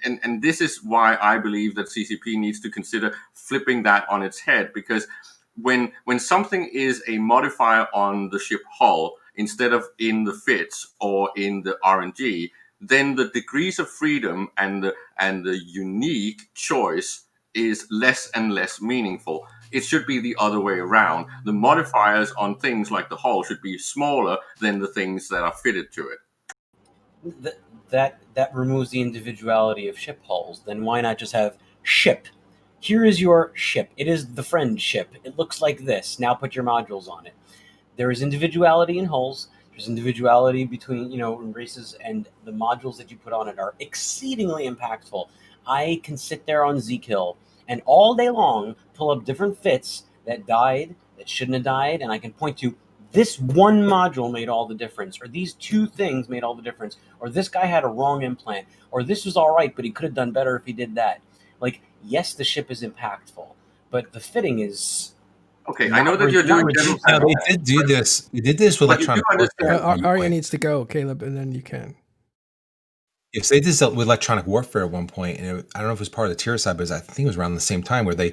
And this is why I believe that CCP needs to consider flipping that on its head, because when something is a modifier on the ship hull instead of in the fits or in the RNG, then the degrees of freedom and the unique choice is less and less meaningful. It should be the other way around. The modifiers on things like the hull should be smaller than the things that are fitted to it. That removes the individuality of ship hulls. Then why not just have ship? Here is your ship. It is the friend ship. It looks like this. Now put your modules on it. There is individuality in hulls. There's individuality between, races, and the modules that you put on it are exceedingly impactful. I can sit there on Zkill and all day long pull up different fits that died, that shouldn't have died, and I can point to this one module made all the difference, or these two things made all the difference, or this guy had a wrong implant, or this was all right, but he could have done better if he did that. Like, yes, the ship is impactful, but the fitting is... Okay, I know that you're doing... No, they did do this. We did this with electronic warfare. Arya needs to go, Caleb, and then you can. Yes, they did this with electronic warfare at one point, and I don't know if it was part of the Tiericide, but I think it was around the same time where they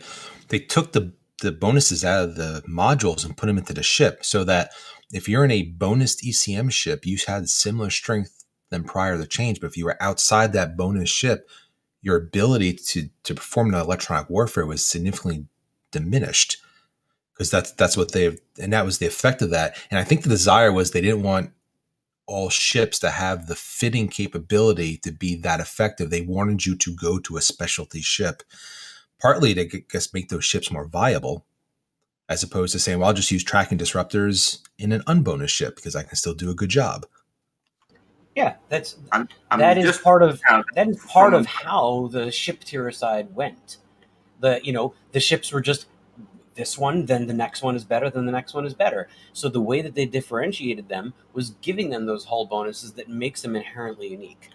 took the bonuses out of the modules and put them into the ship, so that if you're in a bonus ECM ship, you had similar strength than prior to the change. But if you were outside that bonus ship, your ability to perform the electronic warfare was significantly diminished. Because that's what and that was the effect of that. And I think the desire was they didn't want all ships to have the fitting capability to be that effective. They wanted you to go to a specialty ship, partly to make those ships more viable, as opposed to saying, well, I'll just use tracking disruptors in an unbonus ship because I can still do a good job. Yeah, that is part of how the ship Tiericide went. The ships were just this one, then the next one is better, then the next one is better. So the way that they differentiated them was giving them those hull bonuses that makes them inherently unique.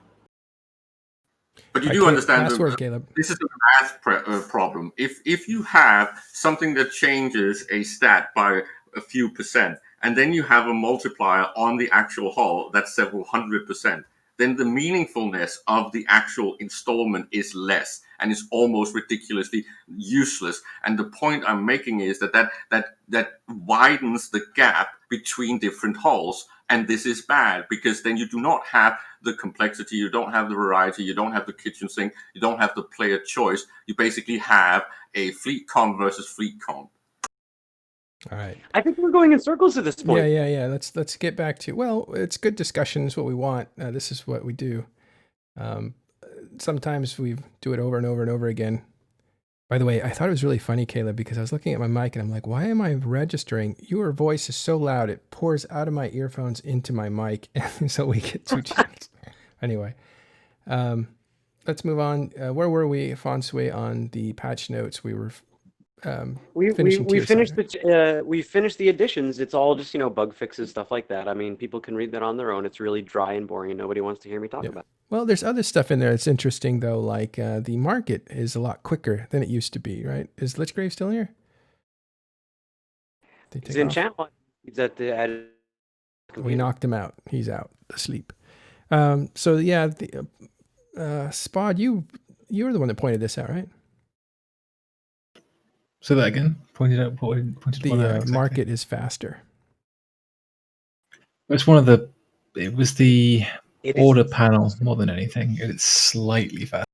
But you do understand Caleb. This is a math problem. If you have something that changes a stat by a few percent, and then you have a multiplier on the actual hull that's several 100%, then the meaningfulness of the actual installment is less and is almost ridiculously useless. And the point I'm making is that widens the gap between different hulls. And this is bad because then you do not have the complexity, you don't have the variety, you don't have the kitchen sink, you don't have the player choice. You basically have a fleet comp versus fleet comp. All right. I think we're going in circles at this point. Yeah. Let's get back to, well, it's good discussion is what we want. This is what we do. Sometimes we do it over and over and over again. By the way, I thought it was really funny, Caleb, because I was looking at my mic and I'm like, why am I registering? Your voice is so loud, it pours out of my earphones into my mic. And so we get 2 channels. Anyway, let's move on. Where were we, Fonsway, on the patch notes? We were We finishing finished Tiericide. we finished the additions. It's all just bug fixes, stuff like that. I mean, people can read that on their own. It's really dry and boring, and nobody wants to hear me talk about it. Well, there's other stuff in there that's interesting, though, like the market is a lot quicker than it used to be, right? Is Lichgrave still here? He's in chat. He's at the we knocked him out. He's out asleep. So yeah, the Spod, you were the one that pointed this out, right? So that again, pointed the one out exactly. Market is faster. It's one of the. It was the order panel more than anything. It's slightly faster.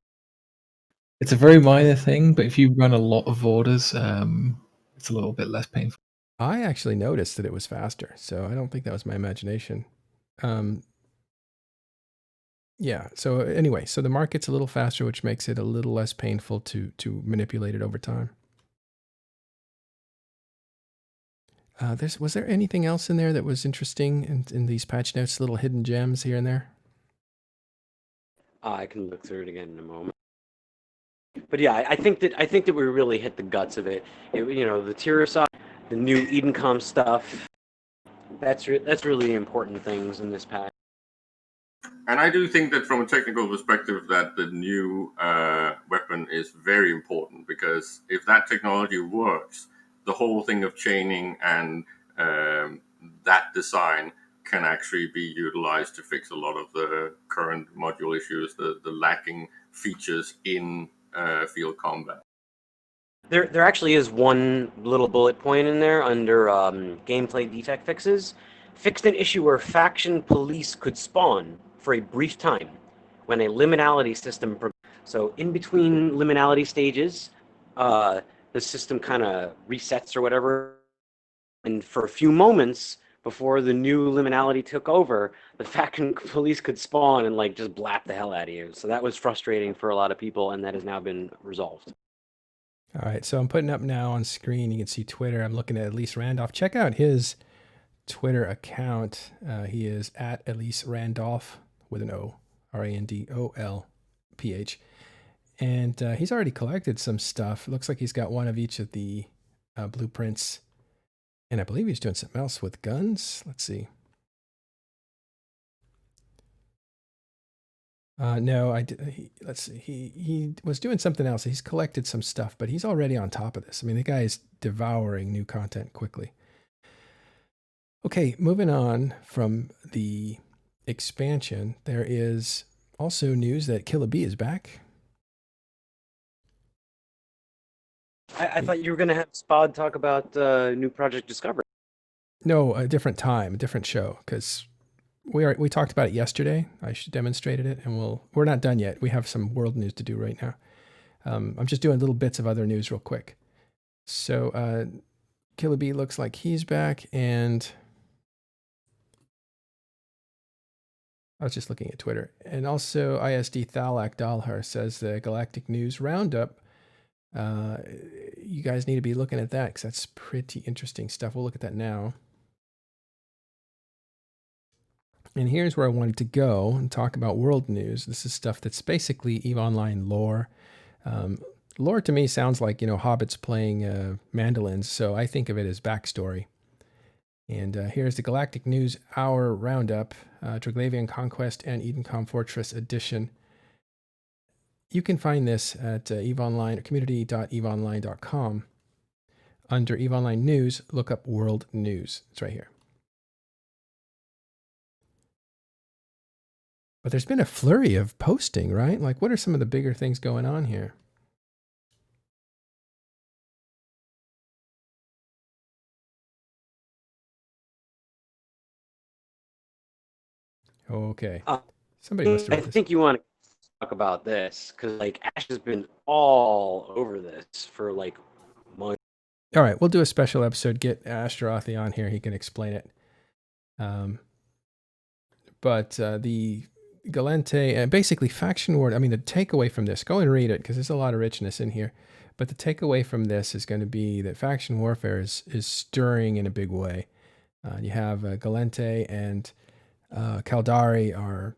It's a very minor thing, but if you run a lot of orders, it's a little bit less painful. I actually noticed that it was faster, so I don't think that was my imagination. Yeah, so anyway, so the market's a little faster, which makes it a little less painful to manipulate it over time. Was there anything else in there that was interesting in these patch notes, little hidden gems here and there? I can look through it again in a moment. But yeah, I think that we really hit the guts of it. The Tiericide, the new Edencom stuff. That's really important things in this patch. And I do think that from a technical perspective that the new weapon is very important, because if that technology works, the whole thing of chaining and that design can actually be utilized to fix a lot of the current module issues, the lacking features in field combat. There actually is one little bullet point in there under gameplay defect fixes. Fixed an issue where faction police could spawn for a brief time when a liminality system. So in between liminality stages, the system kind of resets or whatever. And for a few moments before the new liminality took over, the faction police could spawn and just blap the hell out of you. So that was frustrating for a lot of people, and that has now been resolved. All right, so I'm putting up now on screen. You can see Twitter. I'm looking at Elise Randolph. Check out his Twitter account. He is at Elise Randolph with an O, RANDOLPH. And he's already collected some stuff. It looks like he's got one of each of the blueprints. And I believe he's doing something else with guns. Let's see. No, let's see. He was doing something else. He's collected some stuff, but he's already on top of this. I mean, the guy is devouring new content quickly. Okay, moving on from the expansion, there is also news that Killer B is back. I thought you were going to have Spod talk about new Project Discovery. No, a different time, a different show, because we talked about it yesterday. I demonstrated it, and we're not done yet. We have some world news to do right now. I'm just doing little bits of other news real quick. So Killer B looks like he's back, and I was just looking at Twitter. And also ISD Thalak Dalhar says the Galactic News Roundup. You guys need to be looking at that because that's pretty interesting stuff. We'll look at that now. And here's where I wanted to go and talk about world news. This is stuff that's basically EVE Online lore. Lore to me sounds like, hobbits playing mandolins, so I think of it as backstory. And here's the Galactic News Hour Roundup, Triglavian Conquest and Edencom Fortress Edition. You can find this at EVE Online, community.eveonline.com. Under EVE Online News, look up World News. It's right here. But there's been a flurry of posting, right? What are some of the bigger things going on here? Okay. Somebody must have. I think you want to talk about this because Ash has been all over this for months. All right, we'll do a special episode. Get Ashtarothi on here; he can explain it. But the Galente and basically faction war. I mean, the takeaway from this. Go and read it because there's a lot of richness in here. But the takeaway from this is going to be that faction warfare is stirring in a big way. You have Galente and Caldari are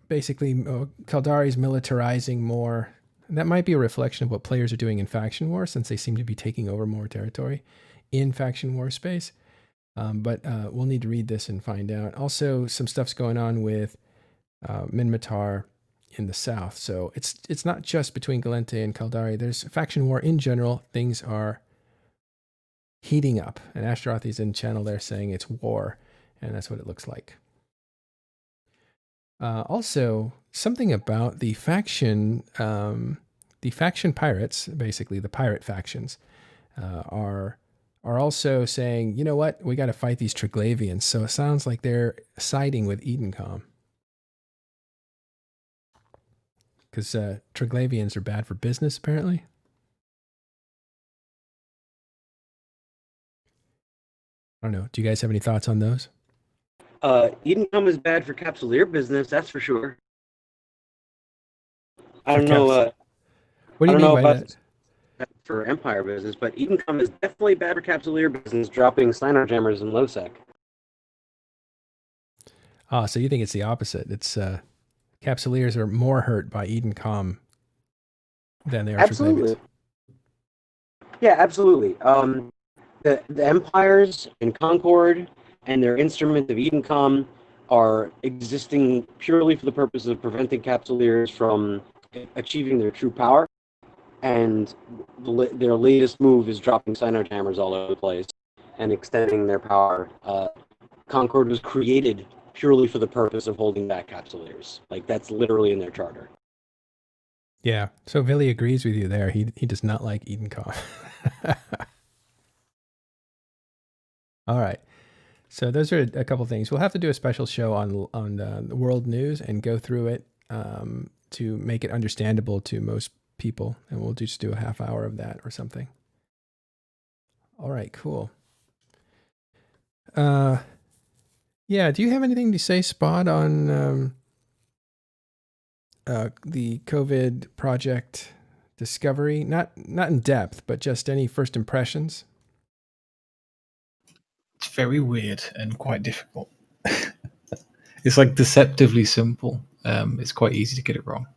basically Caldari's militarizing more. And that might be a reflection of what players are doing in faction war, since they seem to be taking over more territory in faction war space. But we'll need to read this and find out. Also, some stuff's going on with Minmatar in the south. So it's not just between Galente and Caldari. There's faction war in general. Things are heating up. And Ashtaroth in channel there saying it's war. And that's what it looks like. Also, something about the faction pirates, basically the pirate factions, are also saying, you know what, we got to fight these Triglavians. So it sounds like they're siding with Edencom. Because Triglavians are bad for business, apparently. I don't know. Do you guys have any thoughts on those? Edencom is bad for Capsuleer business, that's for sure. I don't know. What do you mean by that? For Empire business, but Edencom is definitely bad for Capsuleer business, dropping Steiner Jammers in low sec. Ah, so you think it's the opposite? It's Capsuleers are more hurt by Edencom than they are Absolutely. Triglavians. Yeah, absolutely. The Empires and Concord and their instrument of Edencom are existing purely for the purpose of preventing Capsuleers from achieving their true power. And their latest move is dropping Cyno Jammers all over the place and extending their power. Concord was created purely for the purpose of holding back Capsuleers. Like, that's literally in their charter. Yeah, so Billy agrees with you there. He does not like Edencom. All right. So those are a couple things. We'll have to do a special show on the world news and go through it to make it understandable to most people. And we'll just do a half hour of that or something. All right, cool. Yeah, do you have anything to say, Spot, on the COVID project discovery? Not in depth, but just any first impressions? It's very weird and quite difficult. It's like deceptively simple. It's quite easy to get it wrong.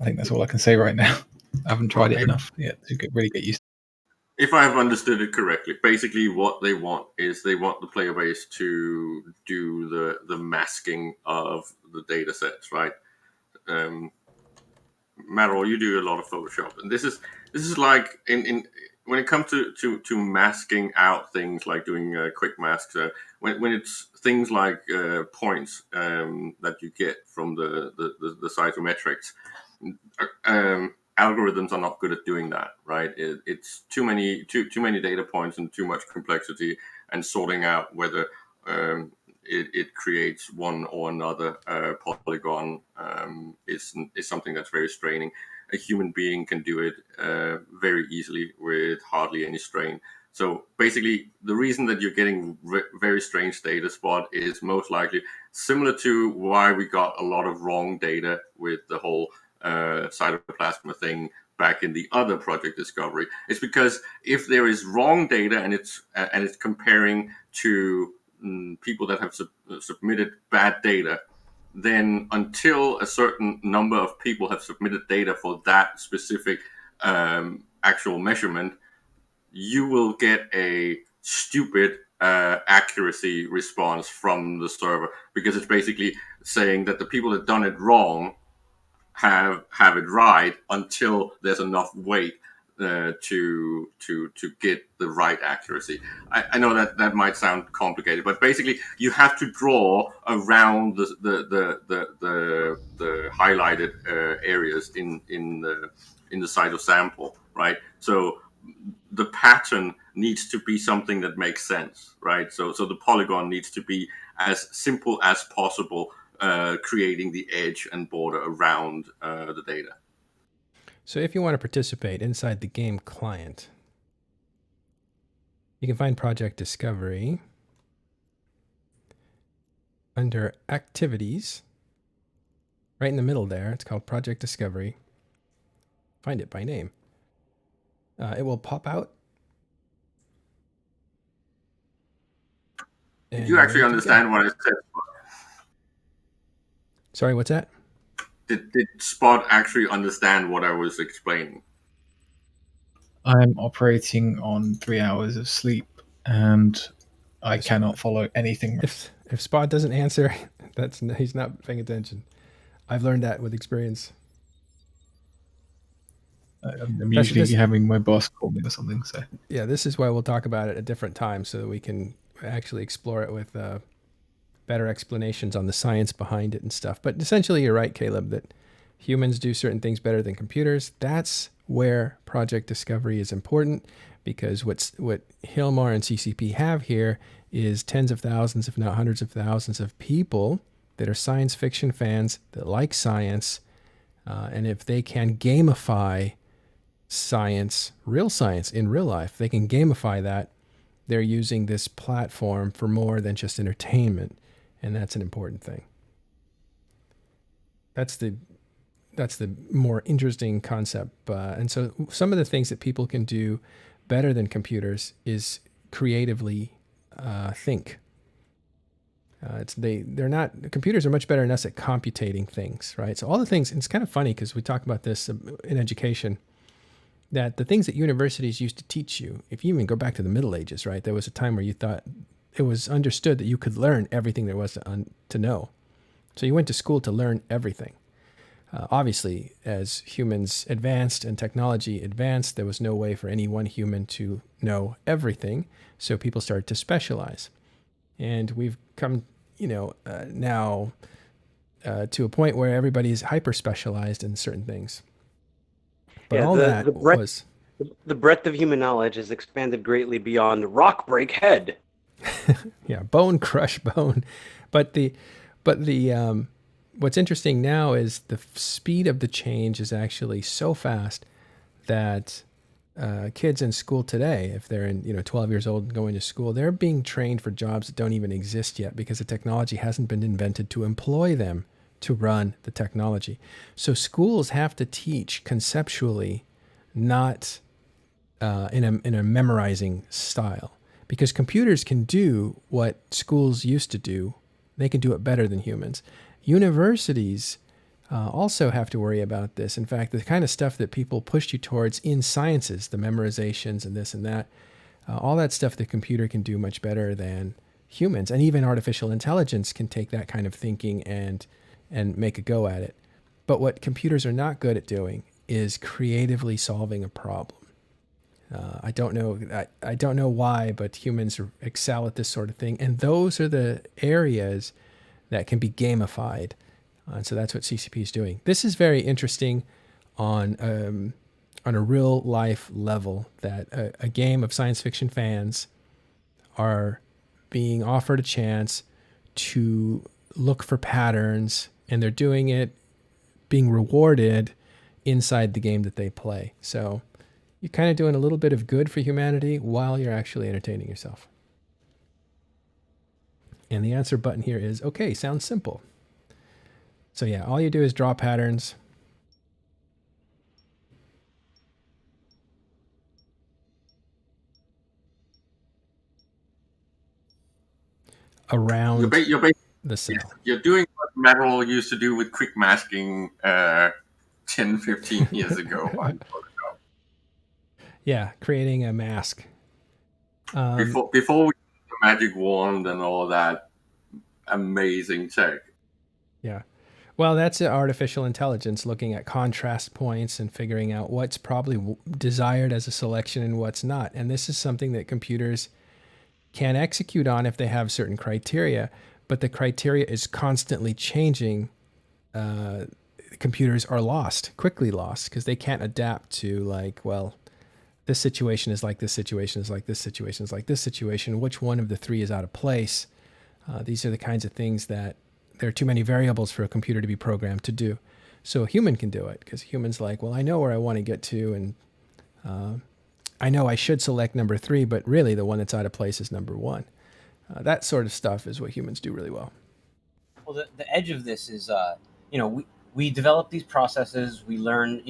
I think that's all I can say right now. I haven't tried it enough yet to really get used to it. If I've understood it correctly, basically what they want is they want the player base to do the masking of the data sets, right? Marol, you do a lot of Photoshop, and this is like in when it comes to masking out things like doing quick masks, when it's things like points that you get from the cytometrics, algorithms are not good at doing that, right? It's too many data points and too much complexity, and sorting out whether it creates one or another polygon is something that's very straining. A human being can do it very easily with hardly any strain. So basically, the reason that you're getting very strange data, Spot, is most likely similar to why we got a lot of wrong data with the whole cytoplasma thing back in the other Project Discovery. It's because if there is wrong data and it's comparing to people that have submitted bad data, then until a certain number of people have submitted data for that specific actual measurement, you will get a stupid accuracy response from the server, because it's basically saying that the people that done it wrong have it right until there's enough weight to get the right accuracy. I know that might sound complicated, but basically you have to draw around the highlighted areas in the cyto sample, right? So the pattern needs to be something that makes sense, right? So the polygon needs to be as simple as possible, creating the edge and border around the data. So if you want to participate inside the game client, you can find Project Discovery under Activities. Right in the middle there, it's called Project Discovery. find it by name. It will pop out. Did you actually understand what I said? Sorry, what's that? Did Spot actually understand what I was explaining? I'm operating on 3 hours of sleep, and I cannot follow anything. If Spot doesn't answer, he's not paying attention. I've learned that with experience. I'm usually having my boss call me or something. So yeah, this is why we'll talk about it at different times so that we can actually explore it with better explanations on the science behind it and stuff. But essentially, you're right, Caleb, that humans do certain things better than computers. That's where Project Discovery is important, because what Hilmar and CCP have here is tens of thousands, if not hundreds of thousands of people that are science fiction fans that like science. And if they can gamify science, real science in real life, they can gamify that. They're using this platform for more than just entertainment. And that's an important thing. That's the more interesting concept. And so some of the things that people can do better than computers is creatively think. Computers are much better than us at computing things, right? So all the things, it's kind of funny because we talk about this in education, that the things that universities used to teach you, if you even go back to the Middle Ages, right? There was a time where you thought it was understood that you could learn everything there was to know. So you went to school to learn everything. Obviously, as humans advanced and technology advanced, there was no way for any one human to know everything. So people started to specialize. And we've come, now to a point where everybody is hyper-specialized in certain things. But the breadth of human knowledge has expanded greatly beyond rock break head. Yeah, bone crush bone. But the what's interesting now is the speed of the change is actually so fast that kids in school today, if they're 12 years old and going to school, they're being trained for jobs that don't even exist yet because the technology hasn't been invented to employ them to run the technology. So schools have to teach conceptually, not in a memorizing style, because computers can do what schools used to do. They can do it better than humans. Universities also have to worry about this. In fact, the kind of stuff that people pushed you towards in sciences, the memorizations and this and that, all that stuff the computer can do much better than humans. And even artificial intelligence can take that kind of thinking and make a go at it. But what computers are not good at doing is creatively solving a problem. I don't know why, but humans excel at this sort of thing. And those are the areas that can be gamified. And so that's what CCP is doing. This is very interesting on a real life level, that a game of science fiction fans are being offered a chance to look for patterns, and they're doing it being rewarded inside the game that they play. So you're kind of doing a little bit of good for humanity while you're actually entertaining yourself. And the answer button here is, okay, sounds simple. So yeah, all you do is draw patterns. Around the cell. You're doing what Metal used to do with quick masking 10, 15 years ago. Yeah, creating a mask. Before we the magic wand and all that amazing tech. Yeah. Well, that's artificial intelligence looking at contrast points and figuring out what's probably desired as a selection and what's not. And this is something that computers can execute on if they have certain criteria, but the criteria is constantly changing. Computers are quickly lost, because they can't adapt to this situation is like this situation is like this situation is like this situation. Which one of the three is out of place? These are the kinds of things that there are too many variables for a computer to be programmed to do. So a human can do it, because humans I know where I want to get to, and I know I should select number 3, but really the one that's out of place is number 1. That sort of stuff is what humans do really well. Well, the edge of this is, we develop these processes. We learn,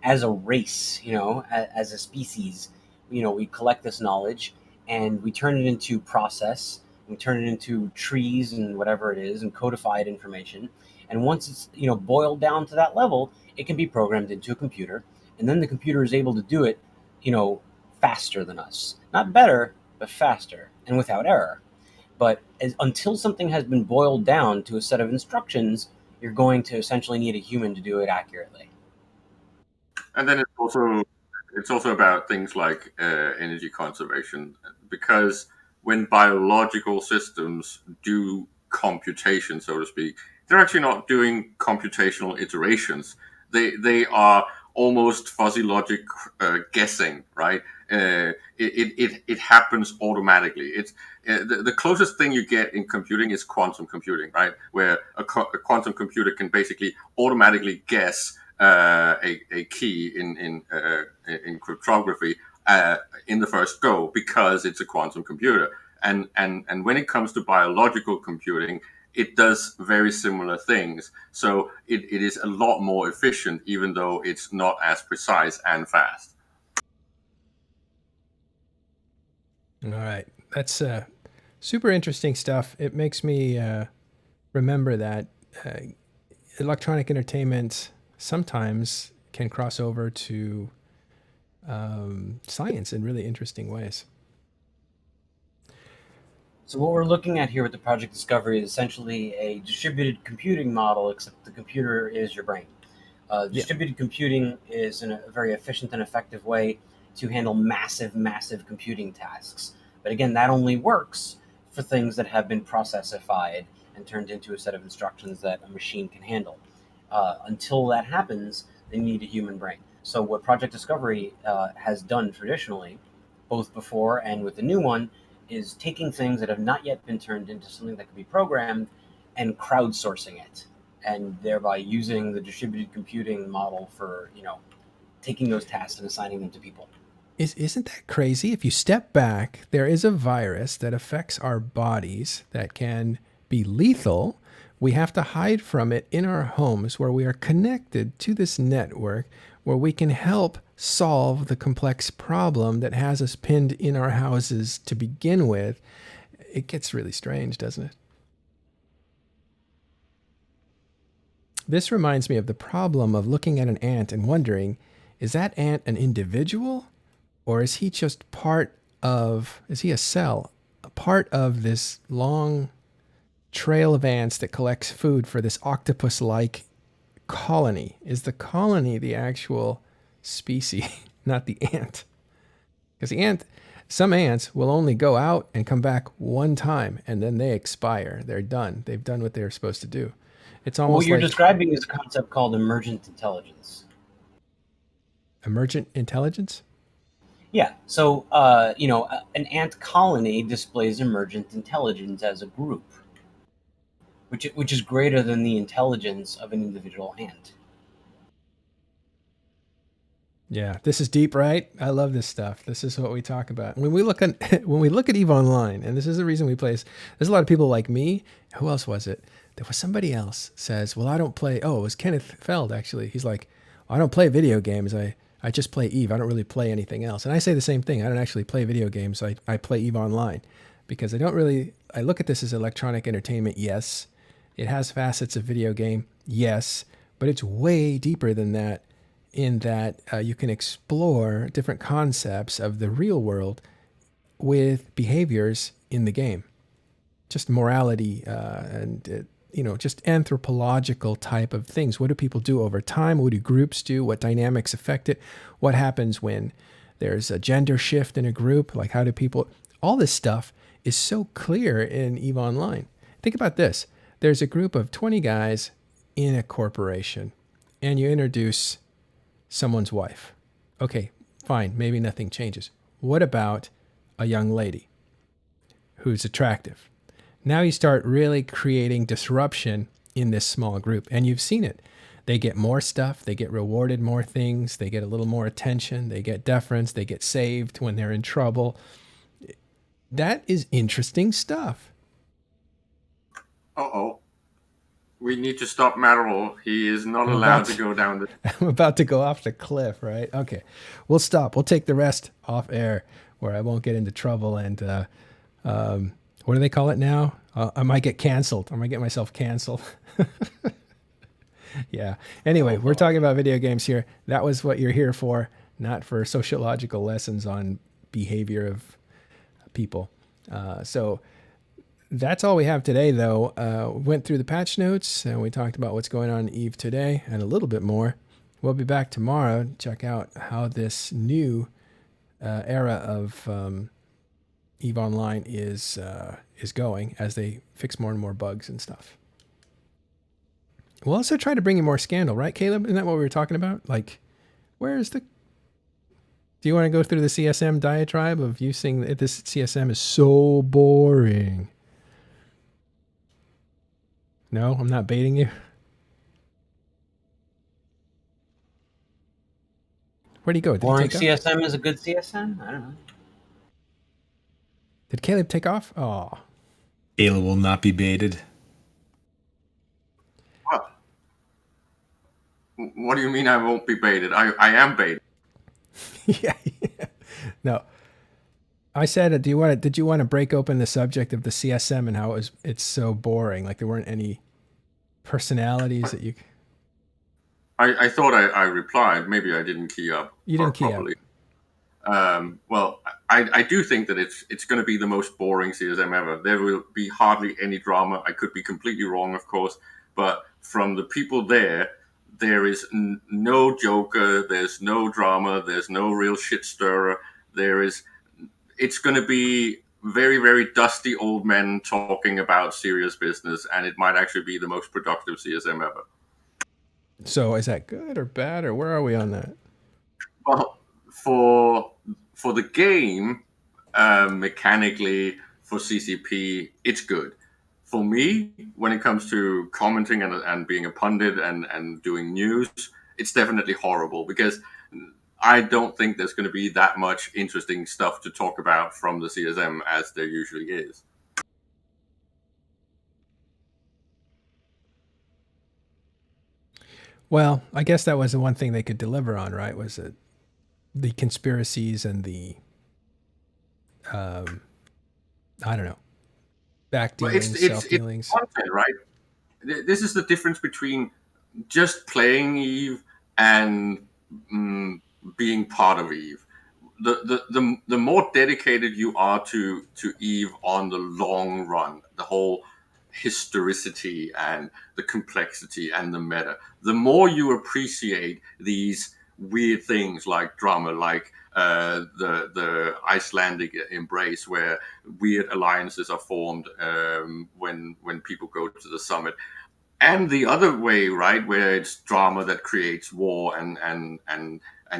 as a race, as a species, we collect this knowledge and we turn it into process. We turn it into trees and whatever it is and codified information. And once it's, boiled down to that level, it can be programmed into a computer. And then the computer is able to do it, faster than us. Not better, but faster and without error. But until something has been boiled down to a set of instructions, you're going to essentially need a human to do it accurately. And then it's also about things like energy conservation, because when biological systems do computation, so to speak, they're actually not doing computational iterations. They are almost fuzzy logic guessing, right? It happens automatically. It's the closest thing you get in computing is quantum computing, right? Where a quantum computer can basically automatically guess a key in cryptography in the first go, because it's a quantum computer. And when it comes to biological computing, it does very similar things. So it is a lot more efficient, even though it's not as precise and fast. All right. That's super interesting stuff. It makes me remember that electronic entertainment sometimes can cross over to science in really interesting ways. So what we're looking at here with the Project Discovery is essentially a distributed computing model, except the computer is your brain. Distributed computing is a very efficient and effective way to handle massive computing tasks. But again, that only works for things that have been processified and turned into a set of instructions that a machine can handle. Until that happens, they need a human brain. So what Project Discovery has done traditionally, both before and with the new one, is taking things that have not yet been turned into something that can be programmed and crowdsourcing it, and thereby using the distributed computing model for, taking those tasks and assigning them to people. Isn't that crazy? If you step back, there is a virus that affects our bodies that can be lethal. We have to hide from it in our homes, where we are connected to this network, where we can help solve the complex problem that has us pinned in our houses to begin with. It gets really strange, doesn't it? This reminds me of the problem of looking at an ant and wondering, is that ant an individual? Or is he just is he a cell, a part of this long trail of ants that collects food for this octopus-like colony? Is the colony the actual species, not the ant? Because some ants will only go out and come back one time, and then they expire. They're done. They've done what they're supposed to do. It's almost what you're describing is a concept called emergent intelligence. Emergent intelligence? Yeah. So, an ant colony displays emergent intelligence as a group, which is greater than the intelligence of an individual ant. Yeah, this is deep, right? I love this stuff. This is what we talk about. When we look at EVE Online, and this is the reason we play this, there's a lot of people like me. Who else was it? There was somebody else says, well, I don't play. Oh, it was Kenneth Feld, actually. He's like, I don't play video games. I just play EVE. I don't really play anything else. And I say the same thing. I don't actually play video games. I play EVE Online because I look at this as electronic entertainment. Yes. It has facets of video game. Yes. But it's way deeper than that, in that you can explore different concepts of the real world with behaviors in the game. Just morality and just anthropological type of things. What do people do over time? What do groups do? What dynamics affect it? What happens when there's a gender shift in a group? Like, how do people... All this stuff is so clear in EVE Online. Think about this. There's a group of 20 guys in a corporation, and you introduce someone's wife. Okay, fine. Maybe nothing changes. What about a young lady who's attractive? Now you start really creating disruption in this small group, and you've seen it. They get more stuff. They get rewarded more things. They get a little more attention. They get deference. They get saved when they're in trouble. That is interesting stuff. Uh-oh. We need to stop Marvel. He is not allowed to go down the... I'm about to go off the cliff, right? Okay. We'll stop. We'll take the rest off air where I won't get into trouble. And what do they call it now? I might get canceled. I might get myself canceled. Yeah. Anyway, we're talking about video games here. That was what you're here for, not for sociological lessons on behavior of people. So that's all we have today, though. Went through the patch notes, and we talked about what's going on in EVE today and a little bit more. We'll be back tomorrow to check out how this new era of EVE Online is going as they fix more and more bugs and stuff. We'll also try to bring you more Scandal, right, Caleb? Isn't that what we were talking about? Like, where's the... Do you want to go through the CSM diatribe of you saying that this CSM is so boring? No, I'm not baiting you. Where'd he go? Did Boring he take off? CSM is a good CSM? I don't know. Did Caleb take off? Oh. Ayla will not be baited. What do you mean I won't be baited? I am baited. Yeah. No. I said, did you want to break open the subject of the CSM and how it's so boring? Like there weren't any personalities that you... I thought I replied. Maybe I didn't key up. You didn't key properly. Well, I do think that it's going to be the most boring CSM ever. There will be hardly any drama. I could be completely wrong, of course, but from the people there is no Joker, there's no drama, there's no real shit stirrer. It's going to be very, very dusty old men talking about serious business, and it might actually be the most productive CSM ever. So is that good or bad, or where are we on that? Well, for the game, mechanically, for CCP, it's good. For me, when it comes to commenting and being a pundit and doing news, it's definitely horrible because I don't think there's going to be that much interesting stuff to talk about from the CSM as there usually is. Well, I guess that was the one thing they could deliver on, right? Was it the conspiracies and the, I don't know, backdealings, self-dealings. It's content, right? This is the difference between just playing EVE and being part of EVE. The more dedicated you are to EVE on the long run, the whole historicity and the complexity and the meta, the more you appreciate these weird things like drama, like the Icelandic embrace, where weird alliances are formed when people go to the summit, and the other way, right, where it's drama that creates war and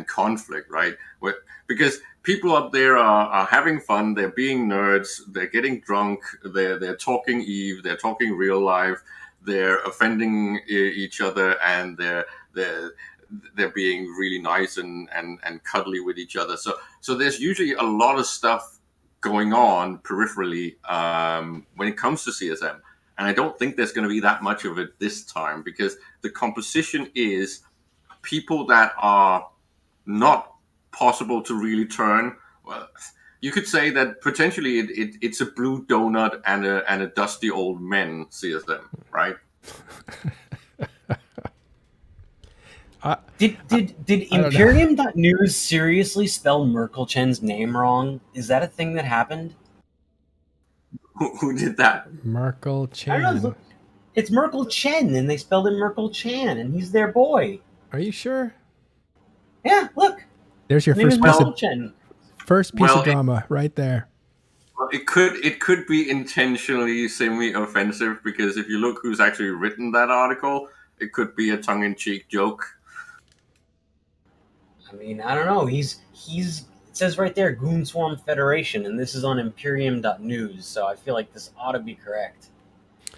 conflict, right? Because people up there are having fun, they're being nerds, they're getting drunk, they're talking EVE, they're talking real life, they're offending each other, and they're being really nice and cuddly with each other. So there's usually a lot of stuff going on peripherally when it comes to CSM. And I don't think there's going to be that much of it this time because the composition is people that are not possible to really turn. Well, you could say that potentially it's a blue donut and a dusty old men CSM, right? Did Imperium.news seriously spell MerkelCHEN's name wrong? Is that a thing that happened? Who did that? MerkelCHEN. I don't know. It's MerkelCHEN, and they spelled him Merkel-Chan, and he's their boy. Are you sure? Yeah, look. There's your first piece of drama right there. Well, it could be intentionally semi-offensive because if you look who's actually written that article, it could be a tongue-in-cheek joke. I mean, I don't know. It says right there, Goon Swarm Federation, and this is on Imperium.news, so I feel like this ought to be correct.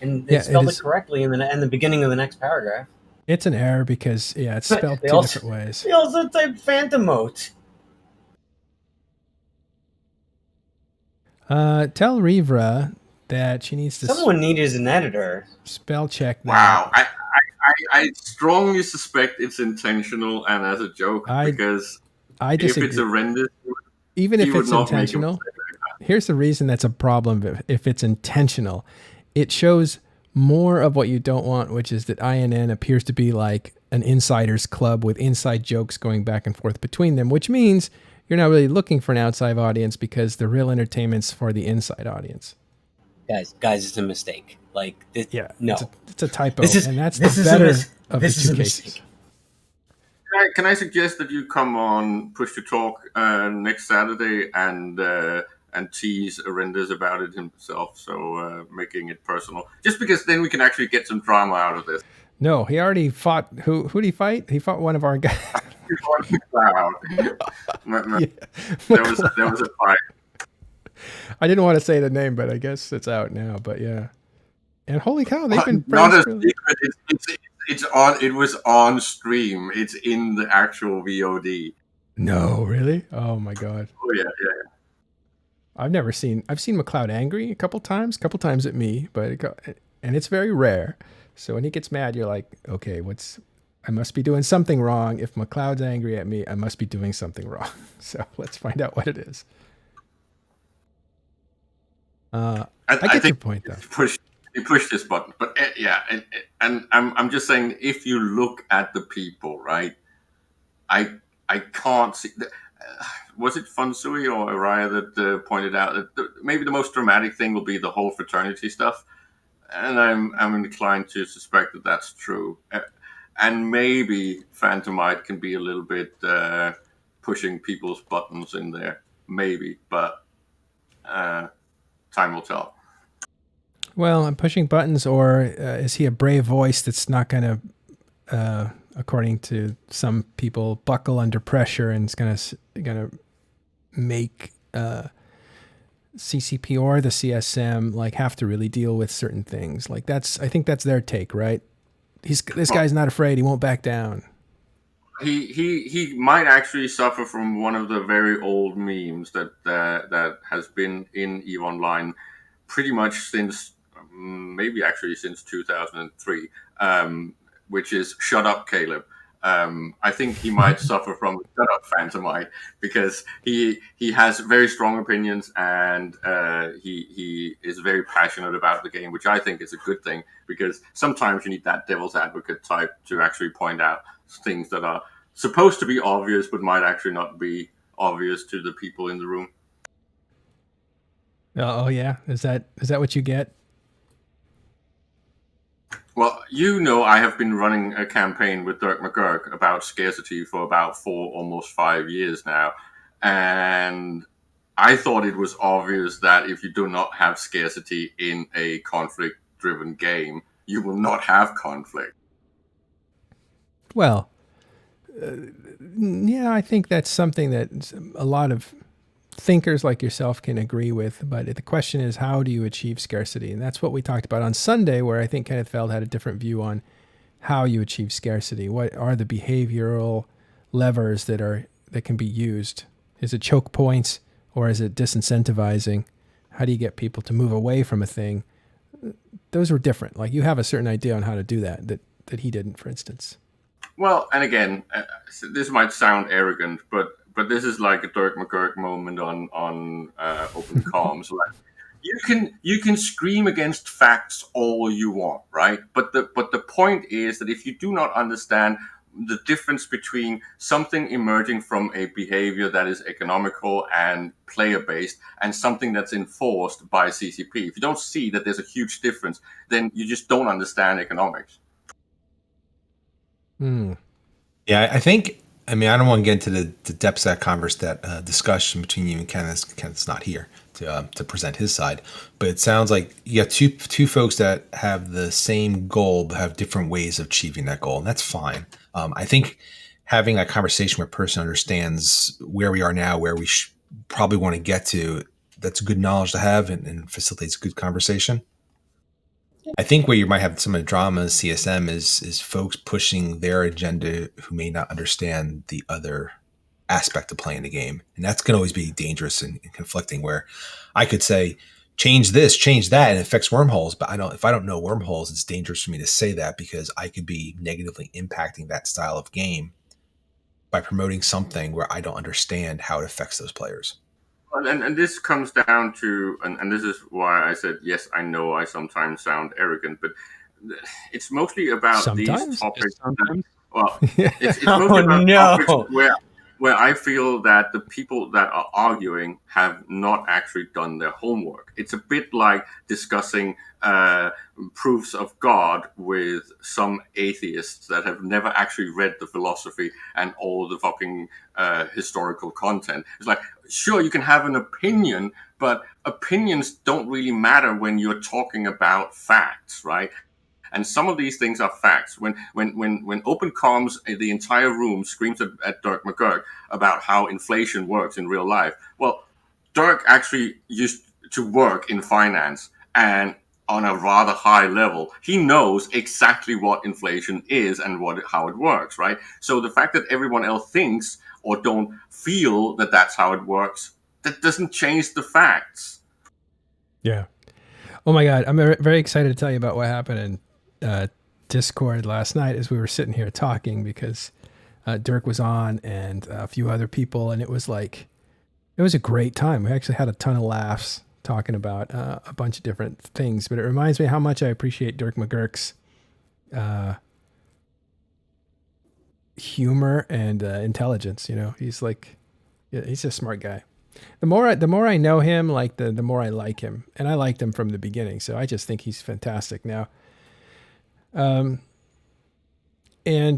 And they spelled it correctly in the beginning of the next paragraph. It's an error because, it's spelled two different ways. They also typed Phantomote. Tell Rivra that she needs to Someone needed an editor. spell check that. Wow, I strongly suspect it's intentional and as a joke, because I disagree. if it's horrendous, even if it's intentional, here's the reason that's a problem. If it's intentional, it shows more of what you don't want, which is that INN appears to be like an insiders club with inside jokes going back and forth between them, which means you're not really looking for an outside audience because the real entertainment's for the inside audience. Guys, it's a mistake. Like, no, it's a typo, and that's the better of the two cases. Can I suggest that you come on Push to Talk next Saturday and tease Arendis about it himself, so making it personal, just because then we can actually get some drama out of this. No, he already fought. Who did he fight? He fought one of our guys. There was a fight. I didn't want to say the name, but I guess it's out now. But yeah, and holy cow, they've been not a friends. secret. It's on. It was on stream. It's in the actual VOD. No, really? Oh my god. Oh yeah. I've seen McLeod angry a couple times at me, and it's very rare. So when he gets mad, you're like, okay, I must be doing something wrong. If McLeod's angry at me, I must be doing something wrong. So let's find out what it is. I get your point, though. You push this button, but and I'm just saying, if you look at the people, right? I can't see. Was it Funsui or Araya that pointed out that maybe the most dramatic thing will be the whole fraternity stuff, and I'm inclined to suspect that that's true, and maybe Phantomite can be a little bit pushing people's buttons in there, maybe, but time will tell. Well, I'm pushing buttons, or is he a brave voice that's not going to, according to some people, buckle under pressure and is going to make CCP or the CSM like have to really deal with certain things? Like I think that's their take, right? This guy's not afraid. He won't back down. He might actually suffer from one of the very old memes that has been in EVE Online pretty much since since 2003, which is "Shut up, Caleb." I think he might suffer from "Shut up, Phantomite," because he has very strong opinions and he is very passionate about the game, which I think is a good thing, because sometimes you need that devil's advocate type to actually point out things that are supposed to be obvious but might actually not be obvious to the people in the room. Oh yeah, is that what you get? Well, I have been running a campaign with Dirk McGurk about scarcity for about 4, almost 5 years now. And I thought it was obvious that if you do not have scarcity in a conflict-driven game, you will not have conflict. Well, yeah, I think that's something that a lot of thinkers like yourself can agree with, but the question is, how do you achieve scarcity? And that's what we talked about on Sunday, where I think Kenneth Feld had a different view on how you achieve scarcity. What are the behavioral levers that can be used? Is it choke points, or is it disincentivizing? How do you get people to move away from a thing? Those were different. Like, you have a certain idea on how to do that he didn't, for instance. Well, and again, this might sound arrogant, but this is like a Dirk McGurk moment on open comms. Like, you can scream against facts all you want, right? But the point is that if you do not understand the difference between something emerging from a behavior that is economical and player-based and something that's enforced by CCP, if you don't see that there's a huge difference, then you just don't understand economics. Yeah, I think. I mean, I don't want to get into the depths of that discussion between you and Kenneth. Kenneth's not here to present his side, but it sounds like you got two folks that have the same goal but have different ways of achieving that goal, and that's fine. I think having a conversation where a person understands where we are now, where we probably want to get to, that's good knowledge to have and facilitates good conversation. I think where you might have some of the drama in CSM is folks pushing their agenda who may not understand the other aspect of playing the game. And that's going to always be dangerous and conflicting, where I could say, change this, change that, and it affects wormholes. But if I don't know wormholes, it's dangerous for me to say that because I could be negatively impacting that style of game by promoting something where I don't understand how it affects those players. And this comes down to, and this is why I said, yes, I know I sometimes sound arrogant, but it's mostly about Sometimes? these topics. Well, it's mostly about topics where I feel that the people that are arguing have not actually done their homework. It's a bit like discussing proofs of God with some atheists that have never actually read the philosophy and all the fucking historical content. It's like, sure, you can have an opinion, but opinions don't really matter when you're talking about facts, right? And some of these things are facts. When open comms, the entire room screams at Dirk McGurk about how inflation works in real life. Well, Dirk actually used to work in finance, and on a rather high level, he knows exactly what inflation is and how it works, right? So the fact that everyone else thinks or don't feel that that's how it works, that doesn't change the facts. Yeah. Oh my God, I'm very excited to tell you about what happened in Discord last night as we were sitting here talking, because Dirk was on and a few other people, and it was a great time. We actually had a ton of laughs talking about a bunch of different things, but it reminds me how much I appreciate Dirk McGurk's humor and intelligence. You know, he's a smart guy. The more I know him, the more I like him, and I liked him from the beginning. So I just think he's fantastic now. And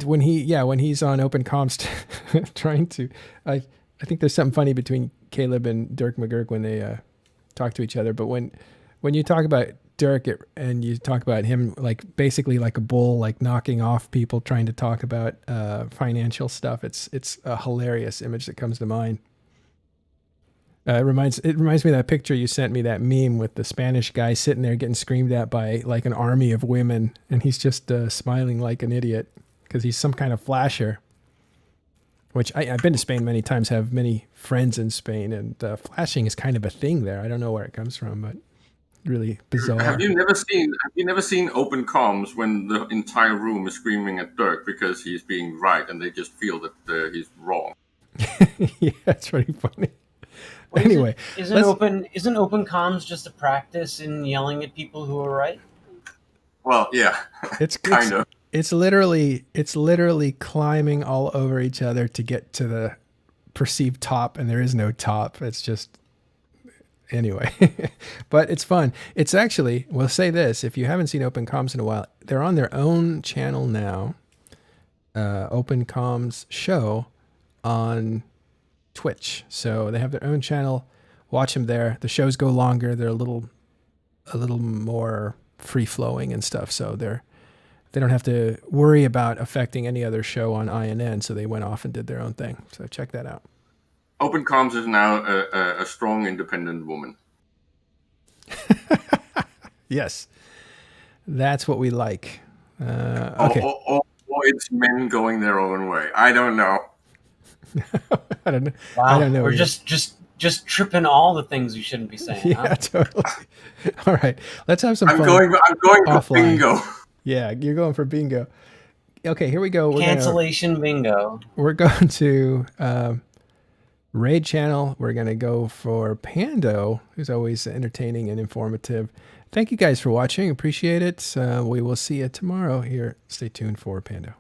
when he's on open comms trying to, I think there's something funny between Caleb and Dirk McGurk when they talk to each other. But when you talk about Dirk and you talk about him basically like a bull, knocking off people trying to talk about financial stuff, it's a hilarious image that comes to mind. It reminds me of that picture you sent me, that meme with the Spanish guy sitting there getting screamed at by an army of women, and he's just smiling like an idiot because he's some kind of flasher. Which I've been to Spain many times, have many friends in Spain, and flashing is kind of a thing there. I don't know where it comes from, but really bizarre. Have you never seen open comms when the entire room is screaming at Dirk because he's being right and they just feel that he's wrong? Yeah, it's pretty funny. Anyway, isn't open comms just a practice in yelling at people who are right? Well, yeah, it's kind of. It's literally climbing all over each other to get to the perceived top, and there is no top. It's just anyway, but it's fun. It's actually, we'll say this: if you haven't seen open comms in a while, they're on their own channel now. Open comms show on Twitch, so they have their own channel. Watch them there. The shows go longer. They're a little more free flowing and stuff. So they don't have to worry about affecting any other show on INN. So they went off and did their own thing. So check that out. Open comms is now a strong, independent woman. Yes, that's what we like. Okay. Or it's men going their own way. I don't know. I don't know. Wow. I don't know. We're just tripping all the things you shouldn't be saying. Yeah, huh? Totally. All right, let's have some fun. I'm going offline. for bingo. Yeah, you're going for bingo. Okay, here we go. Cancellation bingo. We're going to Raid channel. We're going to go for Pando, who's always entertaining and informative. Thank you guys for watching. Appreciate it. We will see you tomorrow here. Stay tuned for Pando.